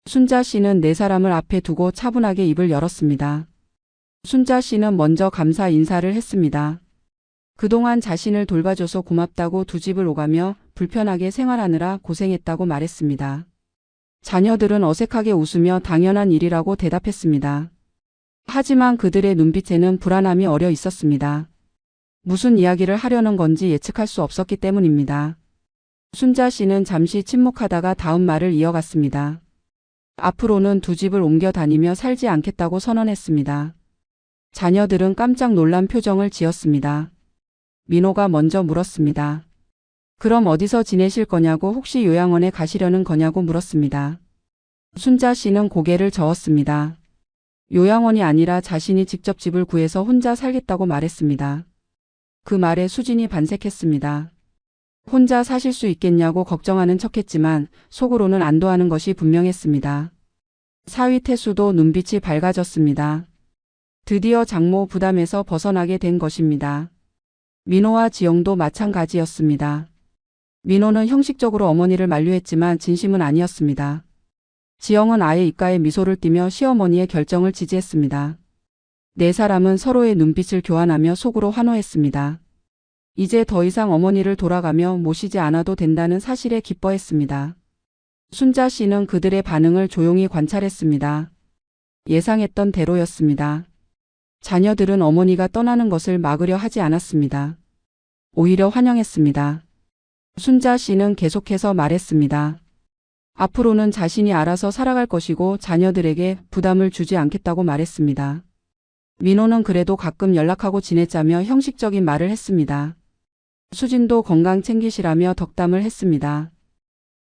순자 씨는 네 사람을 앞에 두고 차분하게 입을 열었습니다. 순자 씨는 먼저 감사 인사를 했습니다. 그동안 자신을 돌봐줘서 고맙다고 두 집을 오가며 불편하게 생활하느라 고생했다고 말했습니다. 자녀들은 어색하게 웃으며 당연한 일이라고 대답했습니다. 하지만 그들의 눈빛에는 불안함이 어려 있었습니다. 무슨 이야기를 하려는 건지 예측할 수 없었기 때문입니다. 순자 씨는 잠시 침묵하다가 다음 말을 이어갔습니다. 앞으로는 두 집을 옮겨 다니며 살지 않겠다고 선언했습니다. 자녀들은 깜짝 놀란 표정을 지었습니다. 민호가 먼저 물었습니다. 그럼 어디서 지내실 거냐고 혹시 요양원에 가시려는 거냐고 물었습니다. 순자 씨는 고개를 저었습니다. 요양원이 아니라 자신이 직접 집을 구해서 혼자 살겠다고 말했습니다. 그 말에 수진이 반색했습니다. 혼자 사실 수 있겠냐고 걱정하는 척했지만 속으로는 안도하는 것이 분명했습니다. 사위 태수도 눈빛이 밝아졌습니다. 드디어 장모 부담에서 벗어나게 된 것입니다. 민호와 지영도 마찬가지였습니다. 민호는 형식적으로 어머니를 만류했지만 진심은 아니었습니다. 지영은 아예 입가에 미소를 띠며 시어머니의 결정을 지지했습니다. 네 사람은 서로의 눈빛을 교환하며 속으로 환호했습니다. 이제 더 이상 어머니를 돌아가며 모시지 않아도 된다는 사실에 기뻐했습니다. 순자 씨는 그들의 반응을 조용히 관찰했습니다. 예상했던 대로였습니다. 자녀들은 어머니가 떠나는 것을 막으려 하지 않았습니다. 오히려 환영했습니다. 순자 씨는 계속해서 말했습니다. 앞으로는 자신이 알아서 살아갈 것이고 자녀들에게 부담을 주지 않겠다고 말했습니다. 민호는 그래도 가끔 연락하고 지내자며 형식적인 말을 했습니다. 수진도 건강 챙기시라며 덕담을 했습니다.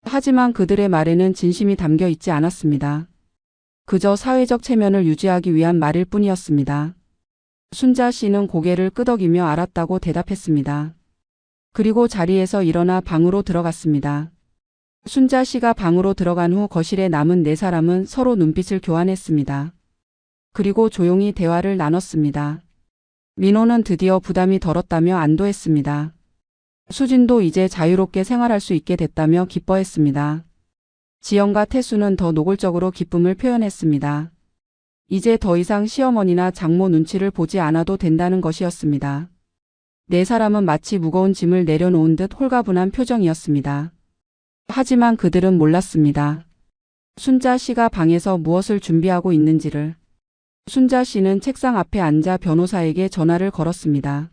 하지만 그들의 말에는 진심이 담겨 있지 않았습니다. 그저 사회적 체면을 유지하기 위한 말일 뿐이었습니다. 순자 씨는 고개를 끄덕이며 알았다고 대답했습니다. 그리고 자리에서 일어나 방으로 들어갔습니다. 순자 씨가 방으로 들어간 후 거실에 남은 네 사람은 서로 눈빛을 교환했습니다. 그리고 조용히 대화를 나눴습니다. 민호는 드디어 부담이 덜었다며 안도했습니다. 수진도 이제 자유롭게 생활할 수 있게 됐다며 기뻐했습니다. 지영과 태수는 더 노골적으로 기쁨을 표현했습니다. 이제 더 이상 시어머니나 장모 눈치를 보지 않아도 된다는 것이었습니다. 네 사람은 마치 무거운 짐을 내려놓은 듯 홀가분한 표정이었습니다. 하지만 그들은 몰랐습니다. 순자 씨가 방에서 무엇을 준비하고 있는지를. 순자 씨는 책상 앞에 앉아 변호사에게 전화를 걸었습니다.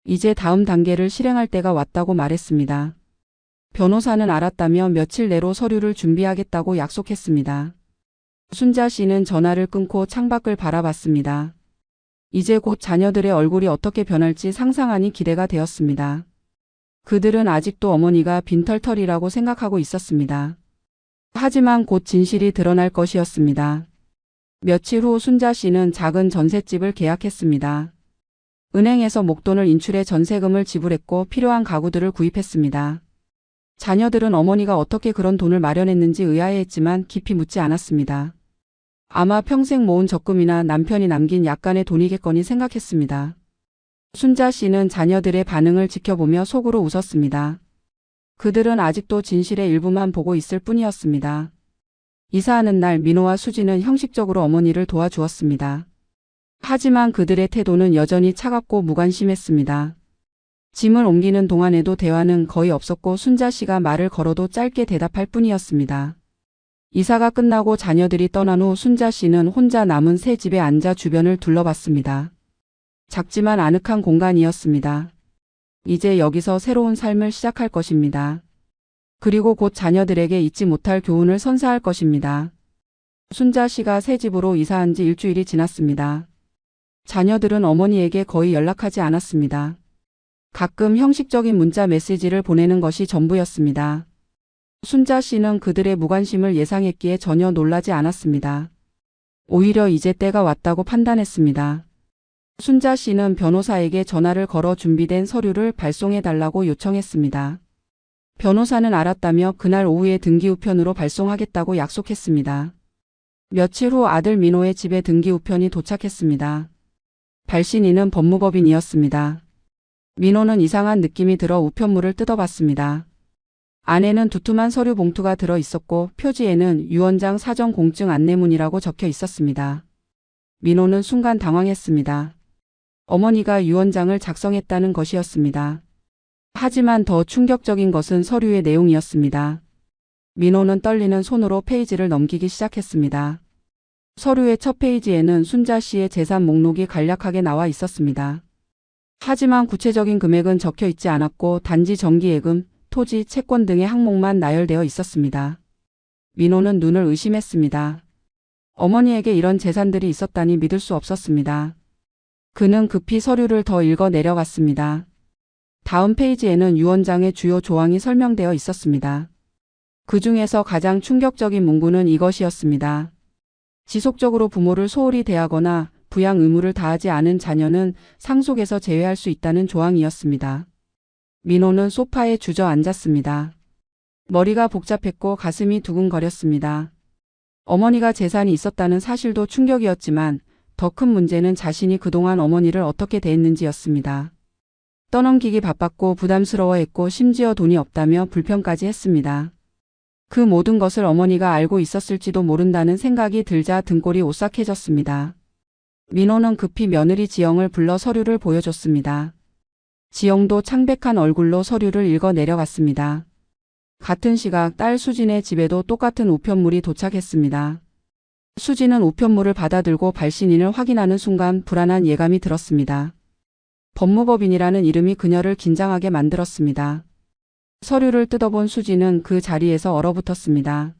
이제 다음 단계를 실행할 때가 왔다고 말했습니다. 변호사는 알았다며 며칠 내로 서류를 준비하겠다고 약속했습니다. 순자 씨는 전화를 끊고 창밖을 바라봤습니다. 이제 곧 자녀들의 얼굴이 어떻게 변할지 상상하니 기대가 되었습니다. 그들은 아직도 어머니가 빈털털이라고 생각하고 있었습니다. 하지만 곧 진실이 드러날 것이었습니다. 며칠 후 순자 씨는 작은 전셋집을 계약했습니다. 은행에서 목돈을 인출해 전세금을 지불했고 필요한 가구들을 구입했습니다. 자녀들은 어머니가 어떻게 그런 돈을 마련했는지 의아해했지만 깊이 묻지 않았습니다. 아마 평생 모은 적금이나 남편이 남긴 약간의 돈이겠거니 생각했습니다. 순자 씨는 자녀들의 반응을 지켜보며 속으로 웃었습니다. 그들은 아직도 진실의 일부만 보고 있을 뿐이었습니다. 이사하는 날 민호와 수지는 형식적으로 어머니를 도와주었습니다. 하지만 그들의 태도는 여전히 차갑고 무관심했습니다. 짐을 옮기는 동안에도 대화는 거의 없었고 순자 씨가 말을 걸어도 짧게 대답할 뿐이었습니다. 이사가 끝나고 자녀들이 떠난 후 순자 씨는 혼자 남은 새 집에 앉아 주변을 둘러봤습니다. 작지만 아늑한 공간이었습니다. 이제 여기서 새로운 삶을 시작할 것입니다. 그리고 곧 자녀들에게 잊지 못할 교훈을 선사할 것입니다. 순자 씨가 새 집으로 이사한 지 일주일이 지났습니다. 자녀들은 어머니에게 거의 연락하지 않았습니다. 가끔 형식적인 문자 메시지를 보내는 것이 전부였습니다. 순자 씨는 그들의 무관심을 예상했기에 전혀 놀라지 않았습니다. 오히려 이제 때가 왔다고 판단했습니다. 순자 씨는 변호사에게 전화를 걸어 준비된 서류를 발송해달라고 요청했습니다. 변호사는 알았다며 그날 오후에 등기우편으로 발송하겠다고 약속했습니다. 며칠 후 아들 민호의 집에 등기우편이 도착했습니다. 발신인은 법무법인이었습니다. 민호는 이상한 느낌이 들어 우편물을 뜯어봤습니다. 안에는 두툼한 서류 봉투가 들어 있었고 표지에는 유원장 사정 공증 안내문이라고 적혀 있었습니다. 민호는 순간 당황했습니다. 어머니가 유언장을 작성했다는 것이었습니다. 하지만 더 충격적인 것은 서류의 내용이었습니다. 민호는 떨리는 손으로 페이지를 넘기기 시작했습니다. 서류의 첫 페이지에는 순자 씨의 재산 목록이 간략하게 나와 있었습니다. 하지만 구체적인 금액은 적혀 있지 않았고 단지 정기예금, 토지, 채권 등의 항목만 나열되어 있었습니다. 민호는 눈을 의심했습니다. 어머니에게 이런 재산들이 있었다니 믿을 수 없었습니다. 그는 급히 서류를 더 읽어 내려갔습니다. 다음 페이지에는 유언장의 주요 조항이 설명되어 있었습니다. 그 중에서 가장 충격적인 문구는 이것이었습니다. 지속적으로 부모를 소홀히 대하거나 부양 의무를 다하지 않은 자녀는 상속에서 제외할 수 있다는 조항이었습니다. 민호는 소파에 주저앉았습니다. 머리가 복잡했고 가슴이 두근거렸습니다. 어머니가 재산이 있었다는 사실도 충격이었지만 더 큰 문제는 자신이 그동안 어머니를 어떻게 대했는지였습니다. 떠넘기기 바빴고 부담스러워했고 심지어 돈이 없다며 불평까지 했습니다. 그 모든 것을 어머니가 알고 있었을지도 모른다는 생각이 들자 등골이 오싹해졌습니다. 민호는 급히 며느리 지영을 불러 서류를 보여줬습니다. 지영도 창백한 얼굴로 서류를 읽어 내려갔습니다. 같은 시각 딸 수진의 집에도 똑같은 우편물이 도착했습니다. 수진은 우편물을 받아들고 발신인을 확인하는 순간 불안한 예감이 들었습니다. 법무법인이라는 이름이 그녀를 긴장하게 만들었습니다. 서류를 뜯어본 수진은 그 자리에서 얼어붙었습니다.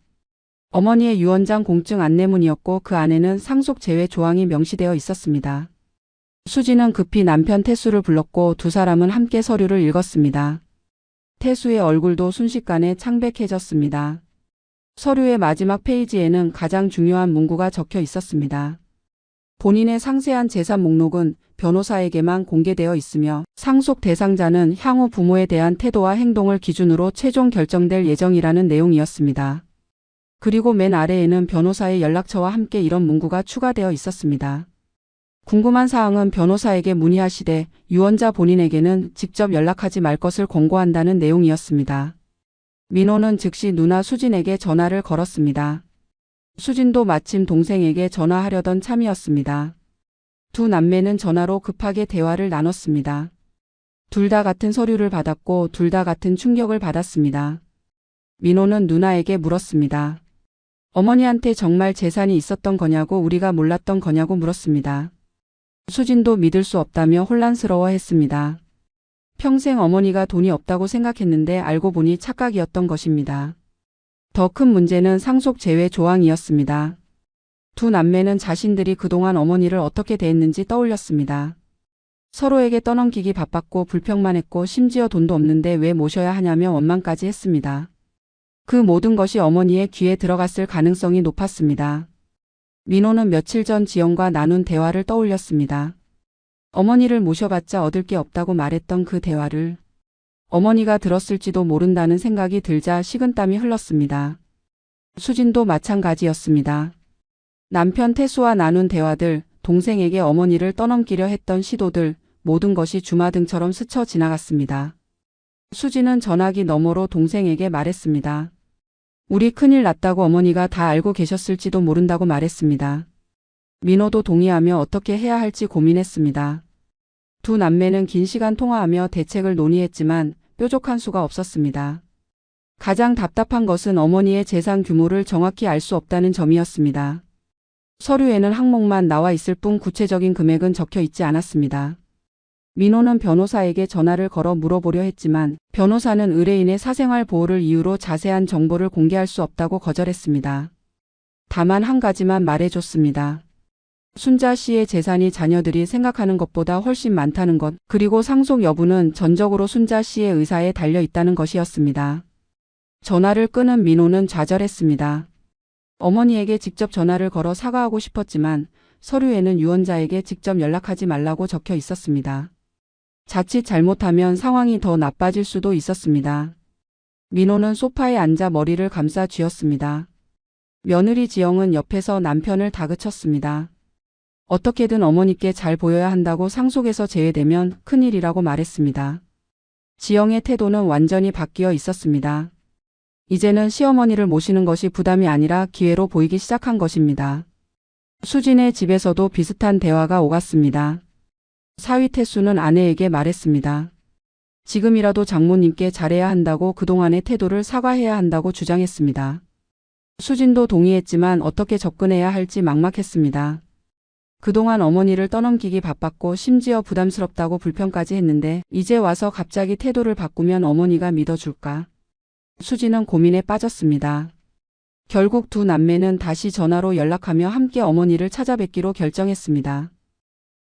어머니의 유언장 공증 안내문이었고 그 안에는 상속 제외 조항이 명시되어 있었습니다. 수진은 급히 남편 태수를 불렀고 두 사람은 함께 서류를 읽었습니다. 태수의 얼굴도 순식간에 창백해졌습니다. 서류의 마지막 페이지에는 가장 중요한 문구가 적혀 있었습니다. 본인의 상세한 재산 목록은 변호사에게만 공개되어 있으며 상속 대상자는 향후 부모에 대한 태도와 행동을 기준으로 최종 결정될 예정이라는 내용이었습니다. 그리고 맨 아래에는 변호사의 연락처와 함께 이런 문구가 추가되어 있었습니다. 궁금한 사항은 변호사에게 문의하시되 유언자 본인에게는 직접 연락하지 말 것을 권고한다는 내용이었습니다. 민호는 즉시 누나 수진에게 전화를 걸었습니다. 수진도 마침 동생에게 전화하려던 참이었습니다. 두 남매는 전화로 급하게 대화를 나눴습니다. 둘 다 같은 서류를 받았고 둘 다 같은 충격을 받았습니다. 민호는 누나에게 물었습니다. 어머니한테 정말 재산이 있었던 거냐고 우리가 몰랐던 거냐고 물었습니다. 수진도 믿을 수 없다며 혼란스러워했습니다. 평생 어머니가 돈이 없다고 생각했는데 알고 보니 착각이었던 것입니다. 더 큰 문제는 상속 제외 조항이었습니다. 두 남매는 자신들이 그동안 어머니를 어떻게 대했는지 떠올렸습니다. 서로에게 떠넘기기 바빴고 불평만 했고 심지어 돈도 없는데 왜 모셔야 하냐며 원망까지 했습니다. 그 모든 것이 어머니의 귀에 들어갔을 가능성이 높았습니다. 민호는 며칠 전 지영과 나눈 대화를 떠올렸습니다. 어머니를 모셔봤자 얻을 게 없다고 말했던 그 대화를 어머니가 들었을지도 모른다는 생각이 들자 식은땀이 흘렀습니다. 수진도 마찬가지였습니다. 남편 태수와 나눈 대화들, 동생에게 어머니를 떠넘기려 했던 시도들, 모든 것이 주마등처럼 스쳐 지나갔습니다. 수진은 전화기 너머로 동생에게 말했습니다. 우리 큰일 났다고 어머니가 다 알고 계셨을지도 모른다고 말했습니다. 민호도 동의하며 어떻게 해야 할지 고민했습니다. 두 남매는 긴 시간 통화하며 대책을 논의했지만 뾰족한 수가 없었습니다. 가장 답답한 것은 어머니의 재산 규모를 정확히 알 수 없다는 점이었습니다. 서류에는 항목만 나와 있을 뿐 구체적인 금액은 적혀 있지 않았습니다. 민호는 변호사에게 전화를 걸어 물어보려 했지만 변호사는 의뢰인의 사생활 보호를 이유로 자세한 정보를 공개할 수 없다고 거절했습니다. 다만 한 가지만 말해줬습니다. 순자 씨의 재산이 자녀들이 생각하는 것보다 훨씬 많다는 것, 그리고 상속 여부는 전적으로 순자 씨의 의사에 달려 있다는 것이었습니다. 전화를 끊은 민호는 좌절했습니다. 어머니에게 직접 전화를 걸어 사과하고 싶었지만 서류에는 유언자에게 직접 연락하지 말라고 적혀 있었습니다. 자칫 잘못하면 상황이 더 나빠질 수도 있었습니다. 민호는 소파에 앉아 머리를 감싸 쥐었습니다. 며느리 지영은 옆에서 남편을 다그쳤습니다. 어떻게든 어머니께 잘 보여야 한다고 상속에서 제외되면 큰일이라고 말했습니다. 지영의 태도는 완전히 바뀌어 있었습니다. 이제는 시어머니를 모시는 것이 부담이 아니라 기회로 보이기 시작한 것입니다. 수진의 집에서도 비슷한 대화가 오갔습니다. 사위 태수는 아내에게 말했습니다. 지금이라도 장모님께 잘해야 한다고 그동안의 태도를 사과해야 한다고 주장했습니다. 수진도 동의했지만 어떻게 접근해야 할지 막막했습니다. 그동안 어머니를 떠넘기기 바빴고 심지어 부담스럽다고 불평까지 했는데 이제 와서 갑자기 태도를 바꾸면 어머니가 믿어줄까? 수진은 고민에 빠졌습니다. 결국 두 남매는 다시 전화로 연락하며 함께 어머니를 찾아뵙기로 결정했습니다.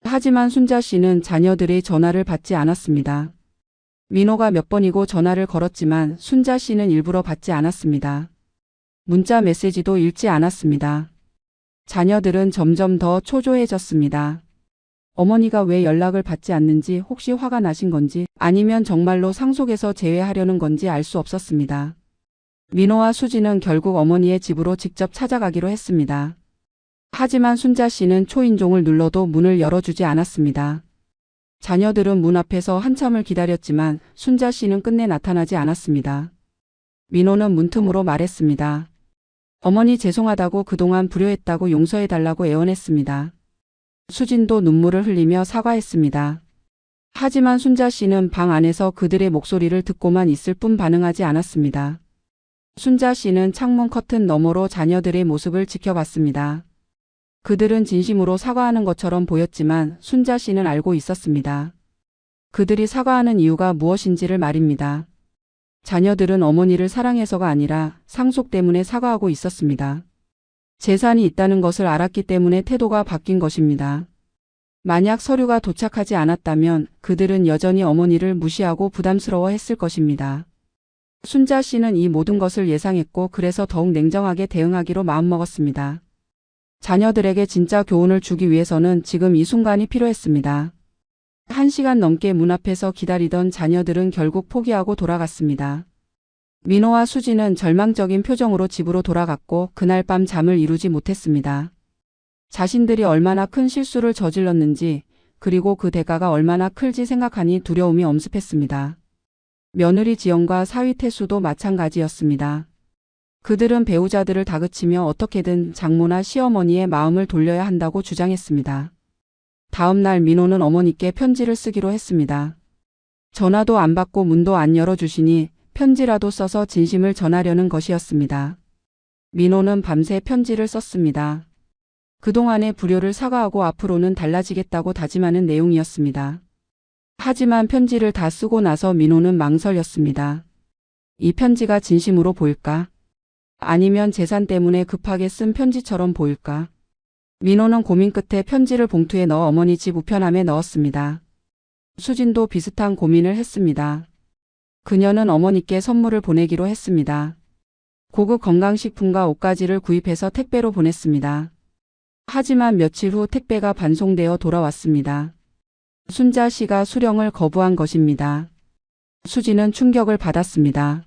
하지만 순자 씨는 자녀들의 전화를 받지 않았습니다. 민호가 몇 번이고 전화를 걸었지만 순자 씨는 일부러 받지 않았습니다. 문자 메시지도 읽지 않았습니다. 자녀들은 점점 더 초조해졌습니다. 어머니가 왜 연락을 받지 않는지, 혹시 화가 나신 건지 아니면 정말로 상속에서 제외하려는 건지 알 수 없었습니다. 민호와 수진은 결국 어머니의 집으로 직접 찾아가기로 했습니다. 하지만 순자 씨는 초인종을 눌러도 문을 열어주지 않았습니다. 자녀들은 문 앞에서 한참을 기다렸지만 순자 씨는 끝내 나타나지 않았습니다. 민호는 문틈으로 말했습니다. 어머니 죄송하다고 그동안 불효했다고 용서해달라고 애원했습니다. 수진도 눈물을 흘리며 사과했습니다. 하지만 순자 씨는 방 안에서 그들의 목소리를 듣고만 있을 뿐 반응하지 않았습니다. 순자 씨는 창문 커튼 너머로 자녀들의 모습을 지켜봤습니다. 그들은 진심으로 사과하는 것처럼 보였지만 순자 씨는 알고 있었습니다. 그들이 사과하는 이유가 무엇인지를 말입니다. 자녀들은 어머니를 사랑해서가 아니라 상속 때문에 사과하고 있었습니다. 재산이 있다는 것을 알았기 때문에 태도가 바뀐 것입니다. 만약 서류가 도착하지 않았다면 그들은 여전히 어머니를 무시하고 부담스러워했을 것입니다. 순자 씨는 이 모든 것을 예상했고 그래서 더욱 냉정하게 대응하기로 마음먹었습니다. 자녀들에게 진짜 교훈을 주기 위해서는 지금 이 순간이 필요했습니다. 1시간 넘게 문 앞에서 기다리던 자녀들은 결국 포기하고 돌아갔습니다. 민호와 수지는 절망적인 표정으로 집으로 돌아갔고 그날 밤 잠을 이루지 못했습니다. 자신들이 얼마나 큰 실수를 저질렀는지 그리고 그 대가가 얼마나 클지 생각하니 두려움이 엄습했습니다. 며느리 지영과 사위 태수도 마찬가지였습니다. 그들은 배우자들을 다그치며 어떻게든 장모나 시어머니의 마음을 돌려야 한다고 주장했습니다. 다음 날 민호는 어머니께 편지를 쓰기로 했습니다. 전화도 안 받고 문도 안 열어주시니 편지라도 써서 진심을 전하려는 것이었습니다. 민호는 밤새 편지를 썼습니다. 그동안의 불효를 사과하고 앞으로는 달라지겠다고 다짐하는 내용이었습니다. 하지만 편지를 다 쓰고 나서 민호는 망설였습니다. 이 편지가 진심으로 보일까? 아니면 재산 때문에 급하게 쓴 편지처럼 보일까? 민호는 고민 끝에 편지를 봉투에 넣어 어머니 집 우편함에 넣었습니다. 수진도 비슷한 고민을 했습니다. 그녀는 어머니께 선물을 보내기로 했습니다. 고급 건강식품과 옷가지를 구입해서 택배로 보냈습니다. 하지만 며칠 후 택배가 반송되어 돌아왔습니다. 순자 씨가 수령을 거부한 것입니다. 수지는 충격을 받았습니다.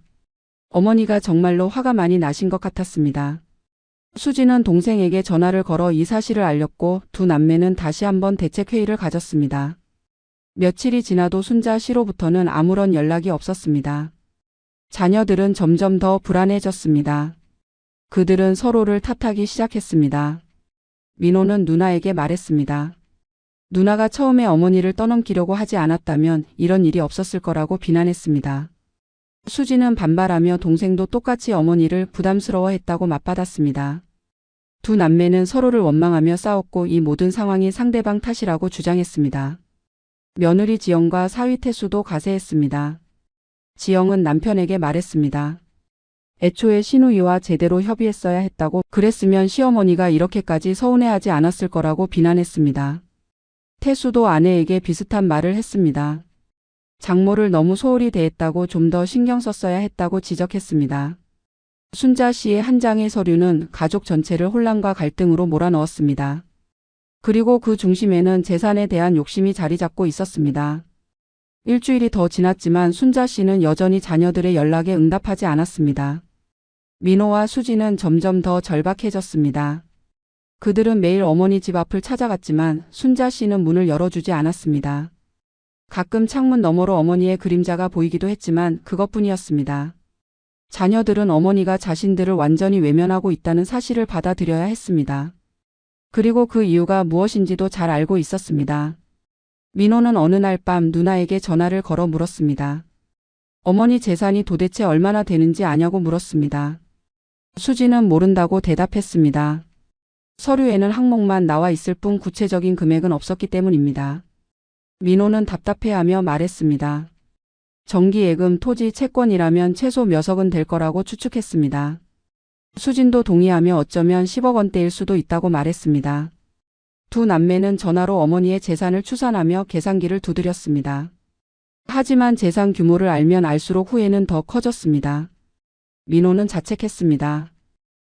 어머니가 정말로 화가 많이 나신 것 같았습니다. 수지는 동생에게 전화를 걸어 이 사실을 알렸고 두 남매는 다시 한번 대책회의를 가졌습니다. 며칠이 지나도 순자 씨로부터는 아무런 연락이 없었습니다. 자녀들은 점점 더 불안해졌습니다. 그들은 서로를 탓하기 시작했습니다. 민호는 누나에게 말했습니다. 누나가 처음에 어머니를 떠넘기려고 하지 않았다면 이런 일이 없었을 거라고 비난했습니다. 수지는 반발하며 동생도 똑같이 어머니를 부담스러워했다고 맞받았습니다. 두 남매는 서로를 원망하며 싸웠고 이 모든 상황이 상대방 탓이라고 주장했습니다. 며느리 지영과 사위 태수도 가세했습니다. 지영은 남편에게 말했습니다. 애초에 신우이와 제대로 협의했어야 했다고, 그랬으면 시어머니가 이렇게까지 서운해하지 않았을 거라고 비난했습니다. 태수도 아내에게 비슷한 말을 했습니다. 장모를 너무 소홀히 대했다고 좀 더 신경 썼어야 했다고 지적했습니다. 순자 씨의 한 장의 서류는 가족 전체를 혼란과 갈등으로 몰아넣었습니다. 그리고 그 중심에는 재산에 대한 욕심이 자리 잡고 있었습니다. 일주일이 더 지났지만 순자 씨는 여전히 자녀들의 연락에 응답하지 않았습니다. 민호와 수지는 점점 더 절박해졌습니다. 그들은 매일 어머니 집 앞을 찾아갔지만 순자 씨는 문을 열어주지 않았습니다. 가끔 창문 너머로 어머니의 그림자가 보이기도 했지만 그것뿐이었습니다. 자녀들은 어머니가 자신들을 완전히 외면하고 있다는 사실을 받아들여야 했습니다. 그리고 그 이유가 무엇인지도 잘 알고 있었습니다. 민호는 어느 날 밤 누나에게 전화를 걸어 물었습니다. 어머니 재산이 도대체 얼마나 되는지 아냐고 물었습니다. 수지는 모른다고 대답했습니다. 서류에는 항목만 나와 있을 뿐 구체적인 금액은 없었기 때문입니다. 민호는 답답해하며 말했습니다. 정기예금, 토지, 채권이라면 최소 몇 억은 될 거라고 추측했습니다. 수진도 동의하며 어쩌면 10억 원대일 수도 있다고 말했습니다. 두 남매는 전화로 어머니의 재산을 추산하며 계산기를 두드렸습니다. 하지만 재산 규모를 알면 알수록 후회는 더 커졌습니다. 민호는 자책했습니다.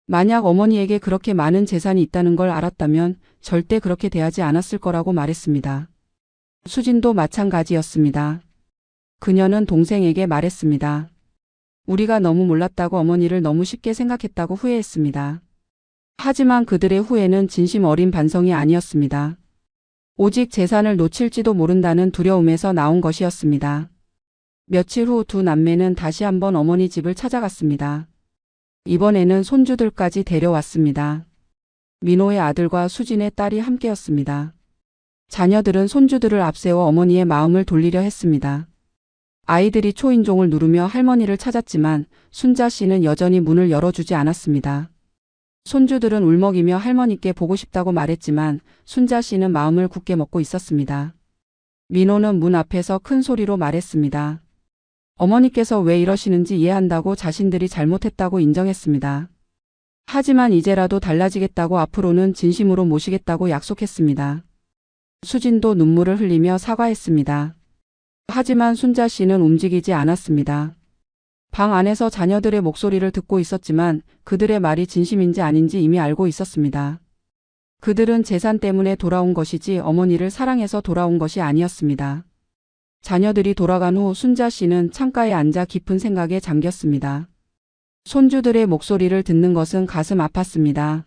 만약 어머니에게 그렇게 많은 재산이 있다는 걸 알았다면 절대 그렇게 대하지 않았을 거라고 말했습니다. 수진도 마찬가지였습니다. 그녀는 동생에게 말했습니다. 우리가 너무 몰랐다고, 어머니를 너무 쉽게 생각했다고 후회했습니다. 하지만 그들의 후회는 진심 어린 반성이 아니었습니다. 오직 재산을 놓칠지도 모른다는 두려움에서 나온 것이었습니다. 며칠 후 두 남매는 다시 한번 어머니 집을 찾아갔습니다. 이번에는 손주들까지 데려왔습니다. 민호의 아들과 수진의 딸이 함께였습니다. 자녀들은 손주들을 앞세워 어머니의 마음을 돌리려 했습니다. 아이들이 초인종을 누르며 할머니를 찾았지만 순자 씨는 여전히 문을 열어주지 않았습니다. 손주들은 울먹이며 할머니께 보고 싶다고 말했지만 순자 씨는 마음을 굳게 먹고 있었습니다. 민호는 문 앞에서 큰 소리로 말했습니다. 어머니께서 왜 이러시는지 이해한다고, 자신들이 잘못했다고 인정했습니다. 하지만 이제라도 달라지겠다고, 앞으로는 진심으로 모시겠다고 약속했습니다. 수진도 눈물을 흘리며 사과했습니다. 하지만 순자 씨는 움직이지 않았습니다. 방 안에서 자녀들의 목소리를 듣고 있었지만 그들의 말이 진심인지 아닌지 이미 알고 있었습니다. 그들은 재산 때문에 돌아온 것이지 어머니를 사랑해서 돌아온 것이 아니었습니다. 자녀들이 돌아간 후 순자 씨는 창가에 앉아 깊은 생각에 잠겼습니다. 손주들의 목소리를 듣는 것은 가슴 아팠습니다.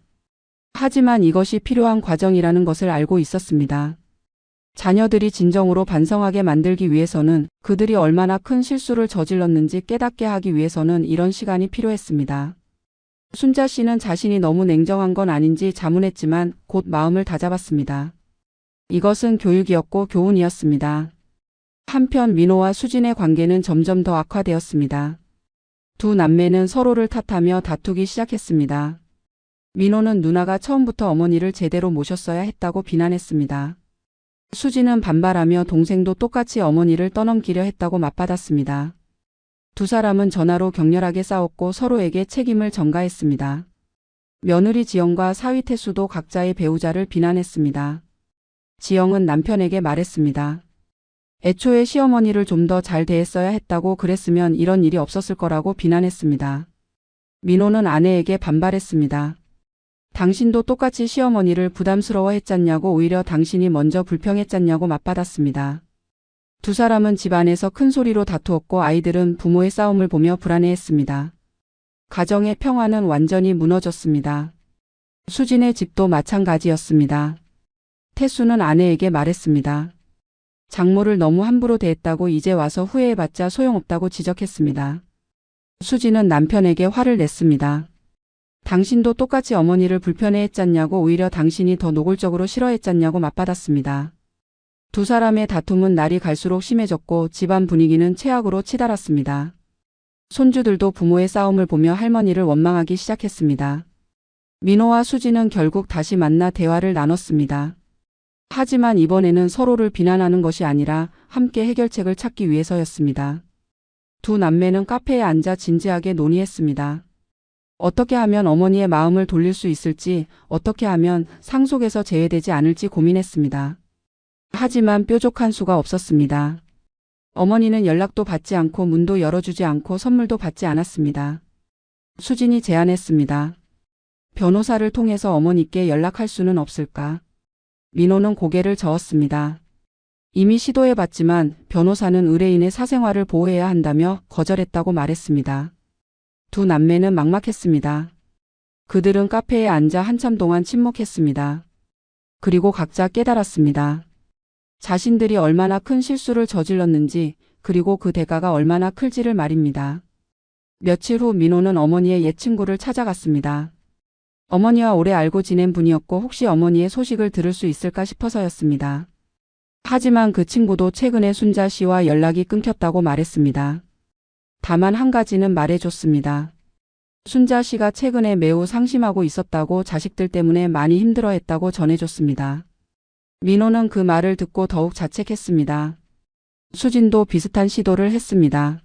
하지만 이것이 필요한 과정이라는 것을 알고 있었습니다. 자녀들이 진정으로 반성하게 만들기 위해서는, 그들이 얼마나 큰 실수를 저질렀는지 깨닫게 하기 위해서는 이런 시간이 필요했습니다. 순자 씨는 자신이 너무 냉정한 건 아닌지 자문했지만 곧 마음을 다잡았습니다. 이것은 교육이었고 교훈이었습니다. 한편 민호와 수진의 관계는 점점 더 악화되었습니다. 두 남매는 서로를 탓하며 다투기 시작했습니다. 민호는 누나가 처음부터 어머니를 제대로 모셨어야 했다고 비난했습니다. 수진은 반발하며 동생도 똑같이 어머니를 떠넘기려 했다고 맞받았습니다. 두 사람은 전화로 격렬하게 싸웠고 서로에게 책임을 전가했습니다. 며느리 지영과 사위 태수도 각자의 배우자를 비난했습니다. 지영은 남편에게 말했습니다. 애초에 시어머니를 좀 더 잘 대했어야 했다고, 그랬으면 이런 일이 없었을 거라고 비난했습니다. 민호는 아내에게 반발했습니다. 당신도 똑같이 시어머니를 부담스러워했잖냐고, 오히려 당신이 먼저 불평했잖냐고 맞받았습니다. 두 사람은 집안에서 큰 소리로 다투었고 아이들은 부모의 싸움을 보며 불안해했습니다. 가정의 평화는 완전히 무너졌습니다. 수진의 집도 마찬가지였습니다. 태수는 아내에게 말했습니다. 장모를 너무 함부로 대했다고, 이제 와서 후회해봤자 소용없다고 지적했습니다. 수진은 남편에게 화를 냈습니다. 당신도 똑같이 어머니를 불편해했잖냐고, 오히려 당신이 더 노골적으로 싫어했잖냐고 맞받았습니다. 두 사람의 다툼은 날이 갈수록 심해졌고 집안 분위기는 최악으로 치달았습니다. 손주들도 부모의 싸움을 보며 할머니를 원망하기 시작했습니다. 민호와 수진은 결국 다시 만나 대화를 나눴습니다. 하지만 이번에는 서로를 비난하는 것이 아니라 함께 해결책을 찾기 위해서였습니다. 두 남매는 카페에 앉아 진지하게 논의했습니다. 어떻게 하면 어머니의 마음을 돌릴 수 있을지, 어떻게 하면 상속에서 제외되지 않을지 고민했습니다. 하지만 뾰족한 수가 없었습니다. 어머니는 연락도 받지 않고 문도 열어주지 않고 선물도 받지 않았습니다. 수진이 제안했습니다. 변호사를 통해서 어머니께 연락할 수는 없을까? 민호는 고개를 저었습니다. 이미 시도해봤지만 변호사는 의뢰인의 사생활을 보호해야 한다며 거절했다고 말했습니다. 두 남매는 막막했습니다. 그들은 카페에 앉아 한참 동안 침묵했습니다. 그리고 각자 깨달았습니다. 자신들이 얼마나 큰 실수를 저질렀는지, 그리고 그 대가가 얼마나 클지를 말입니다. 며칠 후 민호는 어머니의 옛 친구를 찾아갔습니다. 어머니와 오래 알고 지낸 분이었고 혹시 어머니의 소식을 들을 수 있을까 싶어서였습니다. 하지만 그 친구도 최근에 순자 씨와 연락이 끊겼다고 말했습니다. 다만 한 가지는 말해줬습니다. 순자 씨가 최근에 매우 상심하고 있었다고, 자식들 때문에 많이 힘들어했다고 전해줬습니다. 민호는 그 말을 듣고 더욱 자책했습니다. 수진도 비슷한 시도를 했습니다.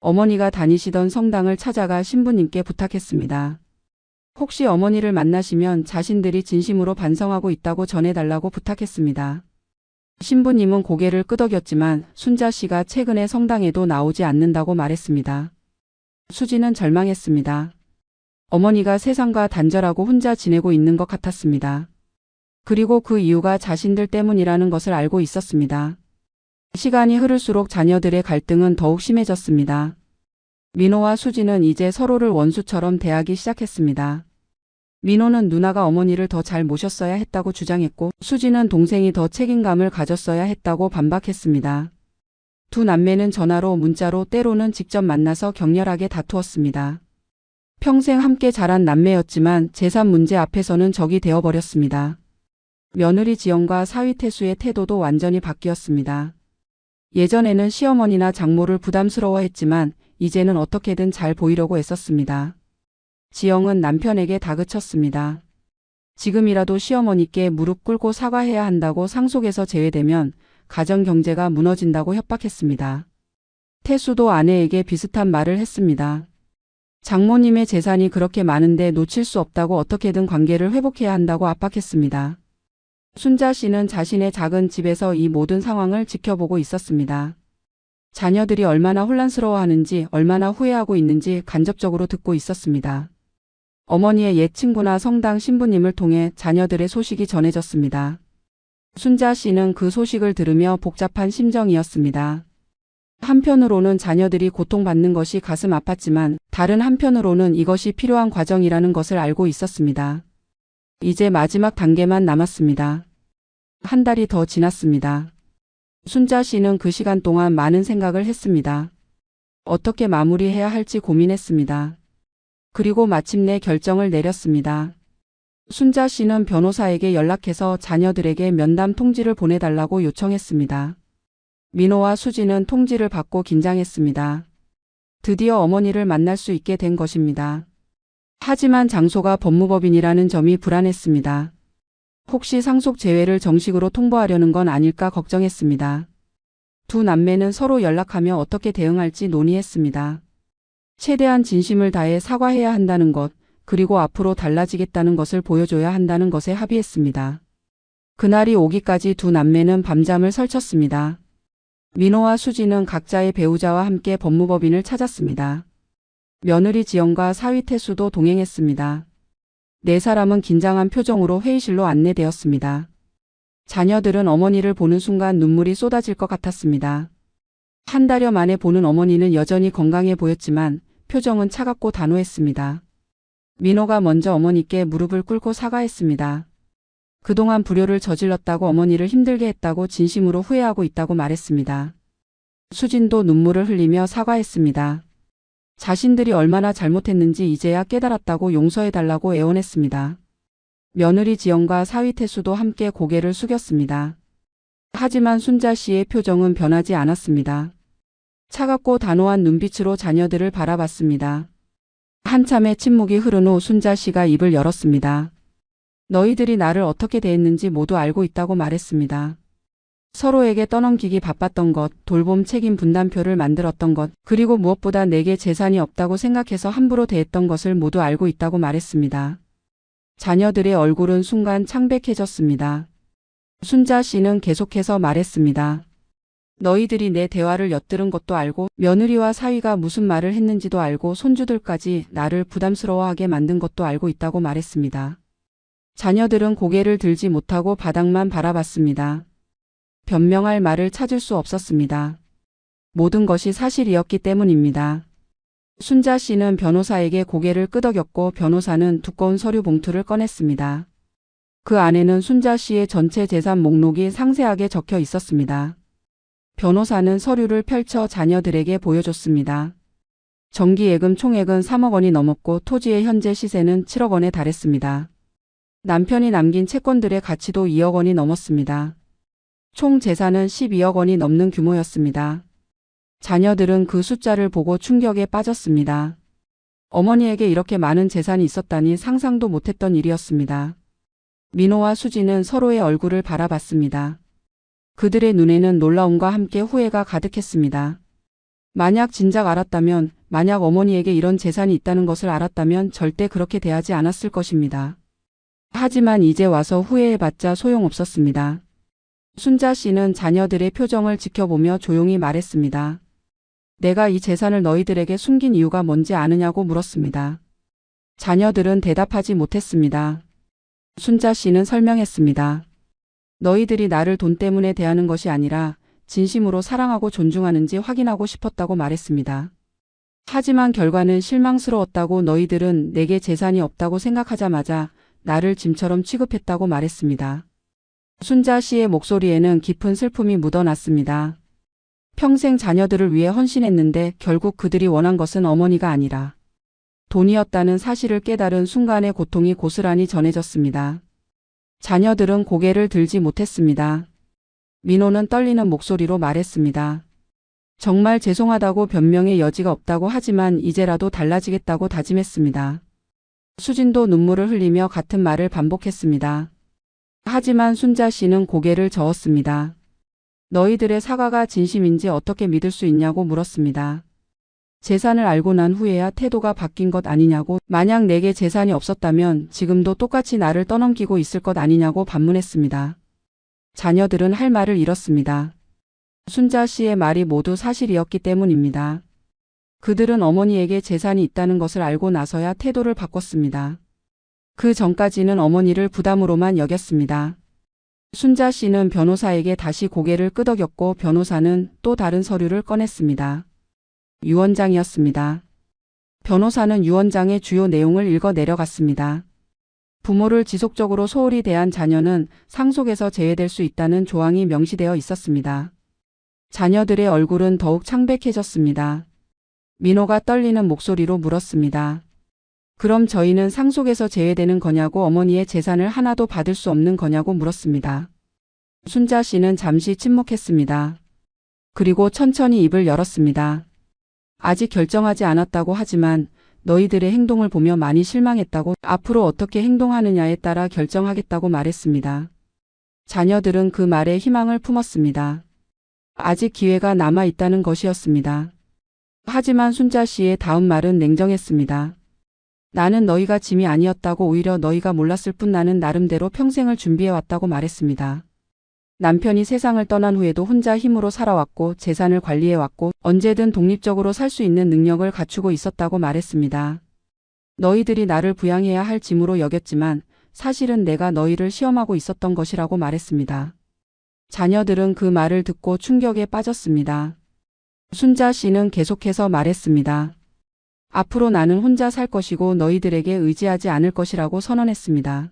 어머니가 다니시던 성당을 찾아가 신부님께 부탁했습니다. 혹시 어머니를 만나시면 자신들이 진심으로 반성하고 있다고 전해달라고 부탁했습니다. 신부님은 고개를 끄덕였지만 순자 씨가 최근에 성당에도 나오지 않는다고 말했습니다. 수진은 절망했습니다. 어머니가 세상과 단절하고 혼자 지내고 있는 것 같았습니다. 그리고 그 이유가 자신들 때문이라는 것을 알고 있었습니다. 시간이 흐를수록 자녀들의 갈등은 더욱 심해졌습니다. 민호와 수진은 이제 서로를 원수처럼 대하기 시작했습니다. 민호는 누나가 어머니를 더 잘 모셨어야 했다고 주장했고, 수진은 동생이 더 책임감을 가졌어야 했다고 반박했습니다. 두 남매는 전화로, 문자로, 때로는 직접 만나서 격렬하게 다투었습니다. 평생 함께 자란 남매였지만 재산 문제 앞에서는 적이 되어버렸습니다. 며느리 지영과 사위 태수의 태도도 완전히 바뀌었습니다. 예전에는 시어머니나 장모를 부담스러워했지만 이제는 어떻게든 잘 보이려고 애썼습니다. 지영은 남편에게 다그쳤습니다. 지금이라도 시어머니께 무릎 꿇고 사과해야 한다고, 상속에서 제외되면 가정 경제가 무너진다고 협박했습니다. 태수도 아내에게 비슷한 말을 했습니다. 장모님의 재산이 그렇게 많은데 놓칠 수 없다고, 어떻게든 관계를 회복해야 한다고 압박했습니다. 순자 씨는 자신의 작은 집에서 이 모든 상황을 지켜보고 있었습니다. 자녀들이 얼마나 혼란스러워하는지, 얼마나 후회하고 있는지 간접적으로 듣고 있었습니다. 어머니의 옛 친구나 성당 신부님을 통해 자녀들의 소식이 전해졌습니다. 순자 씨는 그 소식을 들으며 복잡한 심정이었습니다. 한편으로는 자녀들이 고통받는 것이 가슴 아팠지만 다른 한편으로는 이것이 필요한 과정이라는 것을 알고 있었습니다. 이제 마지막 단계만 남았습니다. 한 달이 더 지났습니다. 순자 씨는 그 시간 동안 많은 생각을 했습니다. 어떻게 마무리해야 할지 고민했습니다. 그리고 마침내 결정을 내렸습니다. 순자 씨는 변호사에게 연락해서 자녀들에게 면담 통지를 보내달라고 요청했습니다. 민호와 수지는 통지를 받고 긴장했습니다. 드디어 어머니를 만날 수 있게 된 것입니다. 하지만 장소가 법무법인이라는 점이 불안했습니다. 혹시 상속 재회를 정식으로 통보하려는 건 아닐까 걱정했습니다. 두 남매는 서로 연락하며 어떻게 대응할지 논의했습니다. 최대한 진심을 다해 사과해야 한다는 것, 그리고 앞으로 달라지겠다는 것을 보여줘야 한다는 것에 합의했습니다. 그날이 오기까지 두 남매는 밤잠을 설쳤습니다. 민호와 수지는 각자의 배우자와 함께 법무법인을 찾았습니다. 며느리 지영과 사위 태수도 동행했습니다. 네 사람은 긴장한 표정으로 회의실로 안내되었습니다. 자녀들은 어머니를 보는 순간 눈물이 쏟아질 것 같았습니다. 한 달여 만에 보는 어머니는 여전히 건강해 보였지만 표정은 차갑고 단호했습니다. 민호가 먼저 어머니께 무릎을 꿇고 사과했습니다. 그동안 불효를 저질렀다고 어머니를 힘들게 했다고 진심으로 후회하고 있다고 말했습니다. 수진도 눈물을 흘리며 사과했습니다. 자신들이 얼마나 잘못했는지 이제야 깨달았다고 용서해달라고 애원했습니다. 며느리 지영과 사위 태수도 함께 고개를 숙였습니다. 하지만 순자 씨의 표정은 변하지 않았습니다. 차갑고 단호한 눈빛으로 자녀들을 바라봤습니다. 한참의 침묵이 흐른 후 순자 씨가 입을 열었습니다. 너희들이 나를 어떻게 대했는지 모두 알고 있다고 말했습니다. 서로에게 떠넘기기 바빴던 것, 돌봄 책임 분담표를 만들었던 것, 그리고 무엇보다 내게 재산이 없다고 생각해서 함부로 대했던 것을 모두 알고 있다고 말했습니다. 자녀들의 얼굴은 순간 창백해졌습니다. 순자 씨는 계속해서 말했습니다. 너희들이 내 대화를 엿들은 것도 알고 며느리와 사위가 무슨 말을 했는지도 알고 손주들까지 나를 부담스러워하게 만든 것도 알고 있다고 말했습니다. 자녀들은 고개를 들지 못하고 바닥만 바라봤습니다. 변명할 말을 찾을 수 없었습니다. 모든 것이 사실이었기 때문입니다. 순자 씨는 변호사에게 고개를 끄덕였고 변호사는 두꺼운 서류 봉투를 꺼냈습니다. 그 안에는 순자 씨의 전체 재산 목록이 상세하게 적혀 있었습니다. 변호사는 서류를 펼쳐 자녀들에게 보여줬습니다. 정기예금 총액은 3억 원이 넘었고 토지의 현재 시세는 7억 원에 달했습니다. 남편이 남긴 채권들의 가치도 2억 원이 넘었습니다. 총 재산은 12억 원이 넘는 규모였습니다. 자녀들은 그 숫자를 보고 충격에 빠졌습니다. 어머니에게 이렇게 많은 재산이 있었다니 상상도 못했던 일이었습니다. 민호와 수지는 서로의 얼굴을 바라봤습니다. 그들의 눈에는 놀라움과 함께 후회가 가득했습니다. 만약 진작 알았다면, 만약 어머니에게 이런 재산이 있다는 것을 알았다면 절대 그렇게 대하지 않았을 것입니다. 하지만 이제 와서 후회해봤자 소용없었습니다. 순자 씨는 자녀들의 표정을 지켜보며 조용히 말했습니다. 내가 이 재산을 너희들에게 숨긴 이유가 뭔지 아느냐고 물었습니다. 자녀들은 대답하지 못했습니다. 순자 씨는 설명했습니다. 너희들이 나를 돈 때문에 대하는 것이 아니라 진심으로 사랑하고 존중하는지 확인하고 싶었다고 말했습니다. 하지만 결과는 실망스러웠다고 너희들은 내게 재산이 없다고 생각하자마자 나를 짐처럼 취급했다고 말했습니다. 순자 씨의 목소리에는 깊은 슬픔이 묻어났습니다. 평생 자녀들을 위해 헌신했는데 결국 그들이 원한 것은 어머니가 아니라 돈이었다는 사실을 깨달은 순간의 고통이 고스란히 전해졌습니다. 자녀들은 고개를 들지 못했습니다. 민호는 떨리는 목소리로 말했습니다. 정말 죄송하다고 변명의 여지가 없다고 하지만 이제라도 달라지겠다고 다짐했습니다. 수진도 눈물을 흘리며 같은 말을 반복했습니다. 하지만 순자 씨는 고개를 저었습니다. 너희들의 사과가 진심인지 어떻게 믿을 수 있냐고 물었습니다. 재산을 알고 난 후에야 태도가 바뀐 것 아니냐고, 만약 내게 재산이 없었다면 지금도 똑같이 나를 떠넘기고 있을 것 아니냐고 반문했습니다. 자녀들은 할 말을 잃었습니다. 순자 씨의 말이 모두 사실이었기 때문입니다. 그들은 어머니에게 재산이 있다는 것을 알고 나서야 태도를 바꿨습니다. 그 전까지는 어머니를 부담으로만 여겼습니다. 순자 씨는 변호사에게 다시 고개를 끄덕였고 변호사는 또 다른 서류를 꺼냈습니다. 유언장이었습니다. 변호사는 유언장의 주요 내용을 읽어 내려갔습니다. 부모를 지속적으로 소홀히 대한 자녀는 상속에서 제외될 수 있다는 조항이 명시되어 있었습니다. 자녀들의 얼굴은 더욱 창백해졌습니다. 민호가 떨리는 목소리로 물었습니다. 그럼 저희는 상속에서 제외되는 거냐고, 어머니의 재산을 하나도 받을 수 없는 거냐고 물었습니다. 순자 씨는 잠시 침묵했습니다. 그리고 천천히 입을 열었습니다. 아직 결정하지 않았다고 하지만 너희들의 행동을 보며 많이 실망했다고, 앞으로 어떻게 행동하느냐에 따라 결정하겠다고 말했습니다. 자녀들은 그 말에 희망을 품었습니다. 아직 기회가 남아 있다는 것이었습니다. 하지만 순자 씨의 다음 말은 냉정했습니다. 나는 너희가 짐이 아니었다고, 오히려 너희가 몰랐을 뿐 나는 나름대로 평생을 준비해왔다고 말했습니다. 남편이 세상을 떠난 후에도 혼자 힘으로 살아왔고 재산을 관리해왔고 언제든 독립적으로 살 수 있는 능력을 갖추고 있었다고 말했습니다. 너희들이 나를 부양해야 할 짐으로 여겼지만 사실은 내가 너희를 시험하고 있었던 것이라고 말했습니다. 자녀들은 그 말을 듣고 충격에 빠졌습니다. 순자 씨는 계속해서 말했습니다. 앞으로 나는 혼자 살 것이고 너희들에게 의지하지 않을 것이라고 선언했습니다.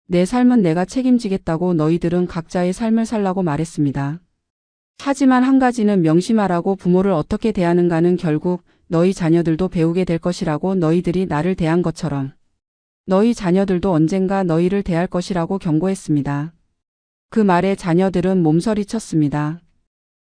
내 삶은 내가 책임지겠다고 너희들은 각자의 삶을 살라고 말했습니다. 하지만 한 가지는 명심하라고, 부모를 어떻게 대하는가는 결국 너희 자녀들도 배우게 될 것이라고, 너희들이 나를 대한 것처럼 너희 자녀들도 언젠가 너희를 대할 것이라고 경고했습니다. 그 말에 자녀들은 몸서리쳤습니다.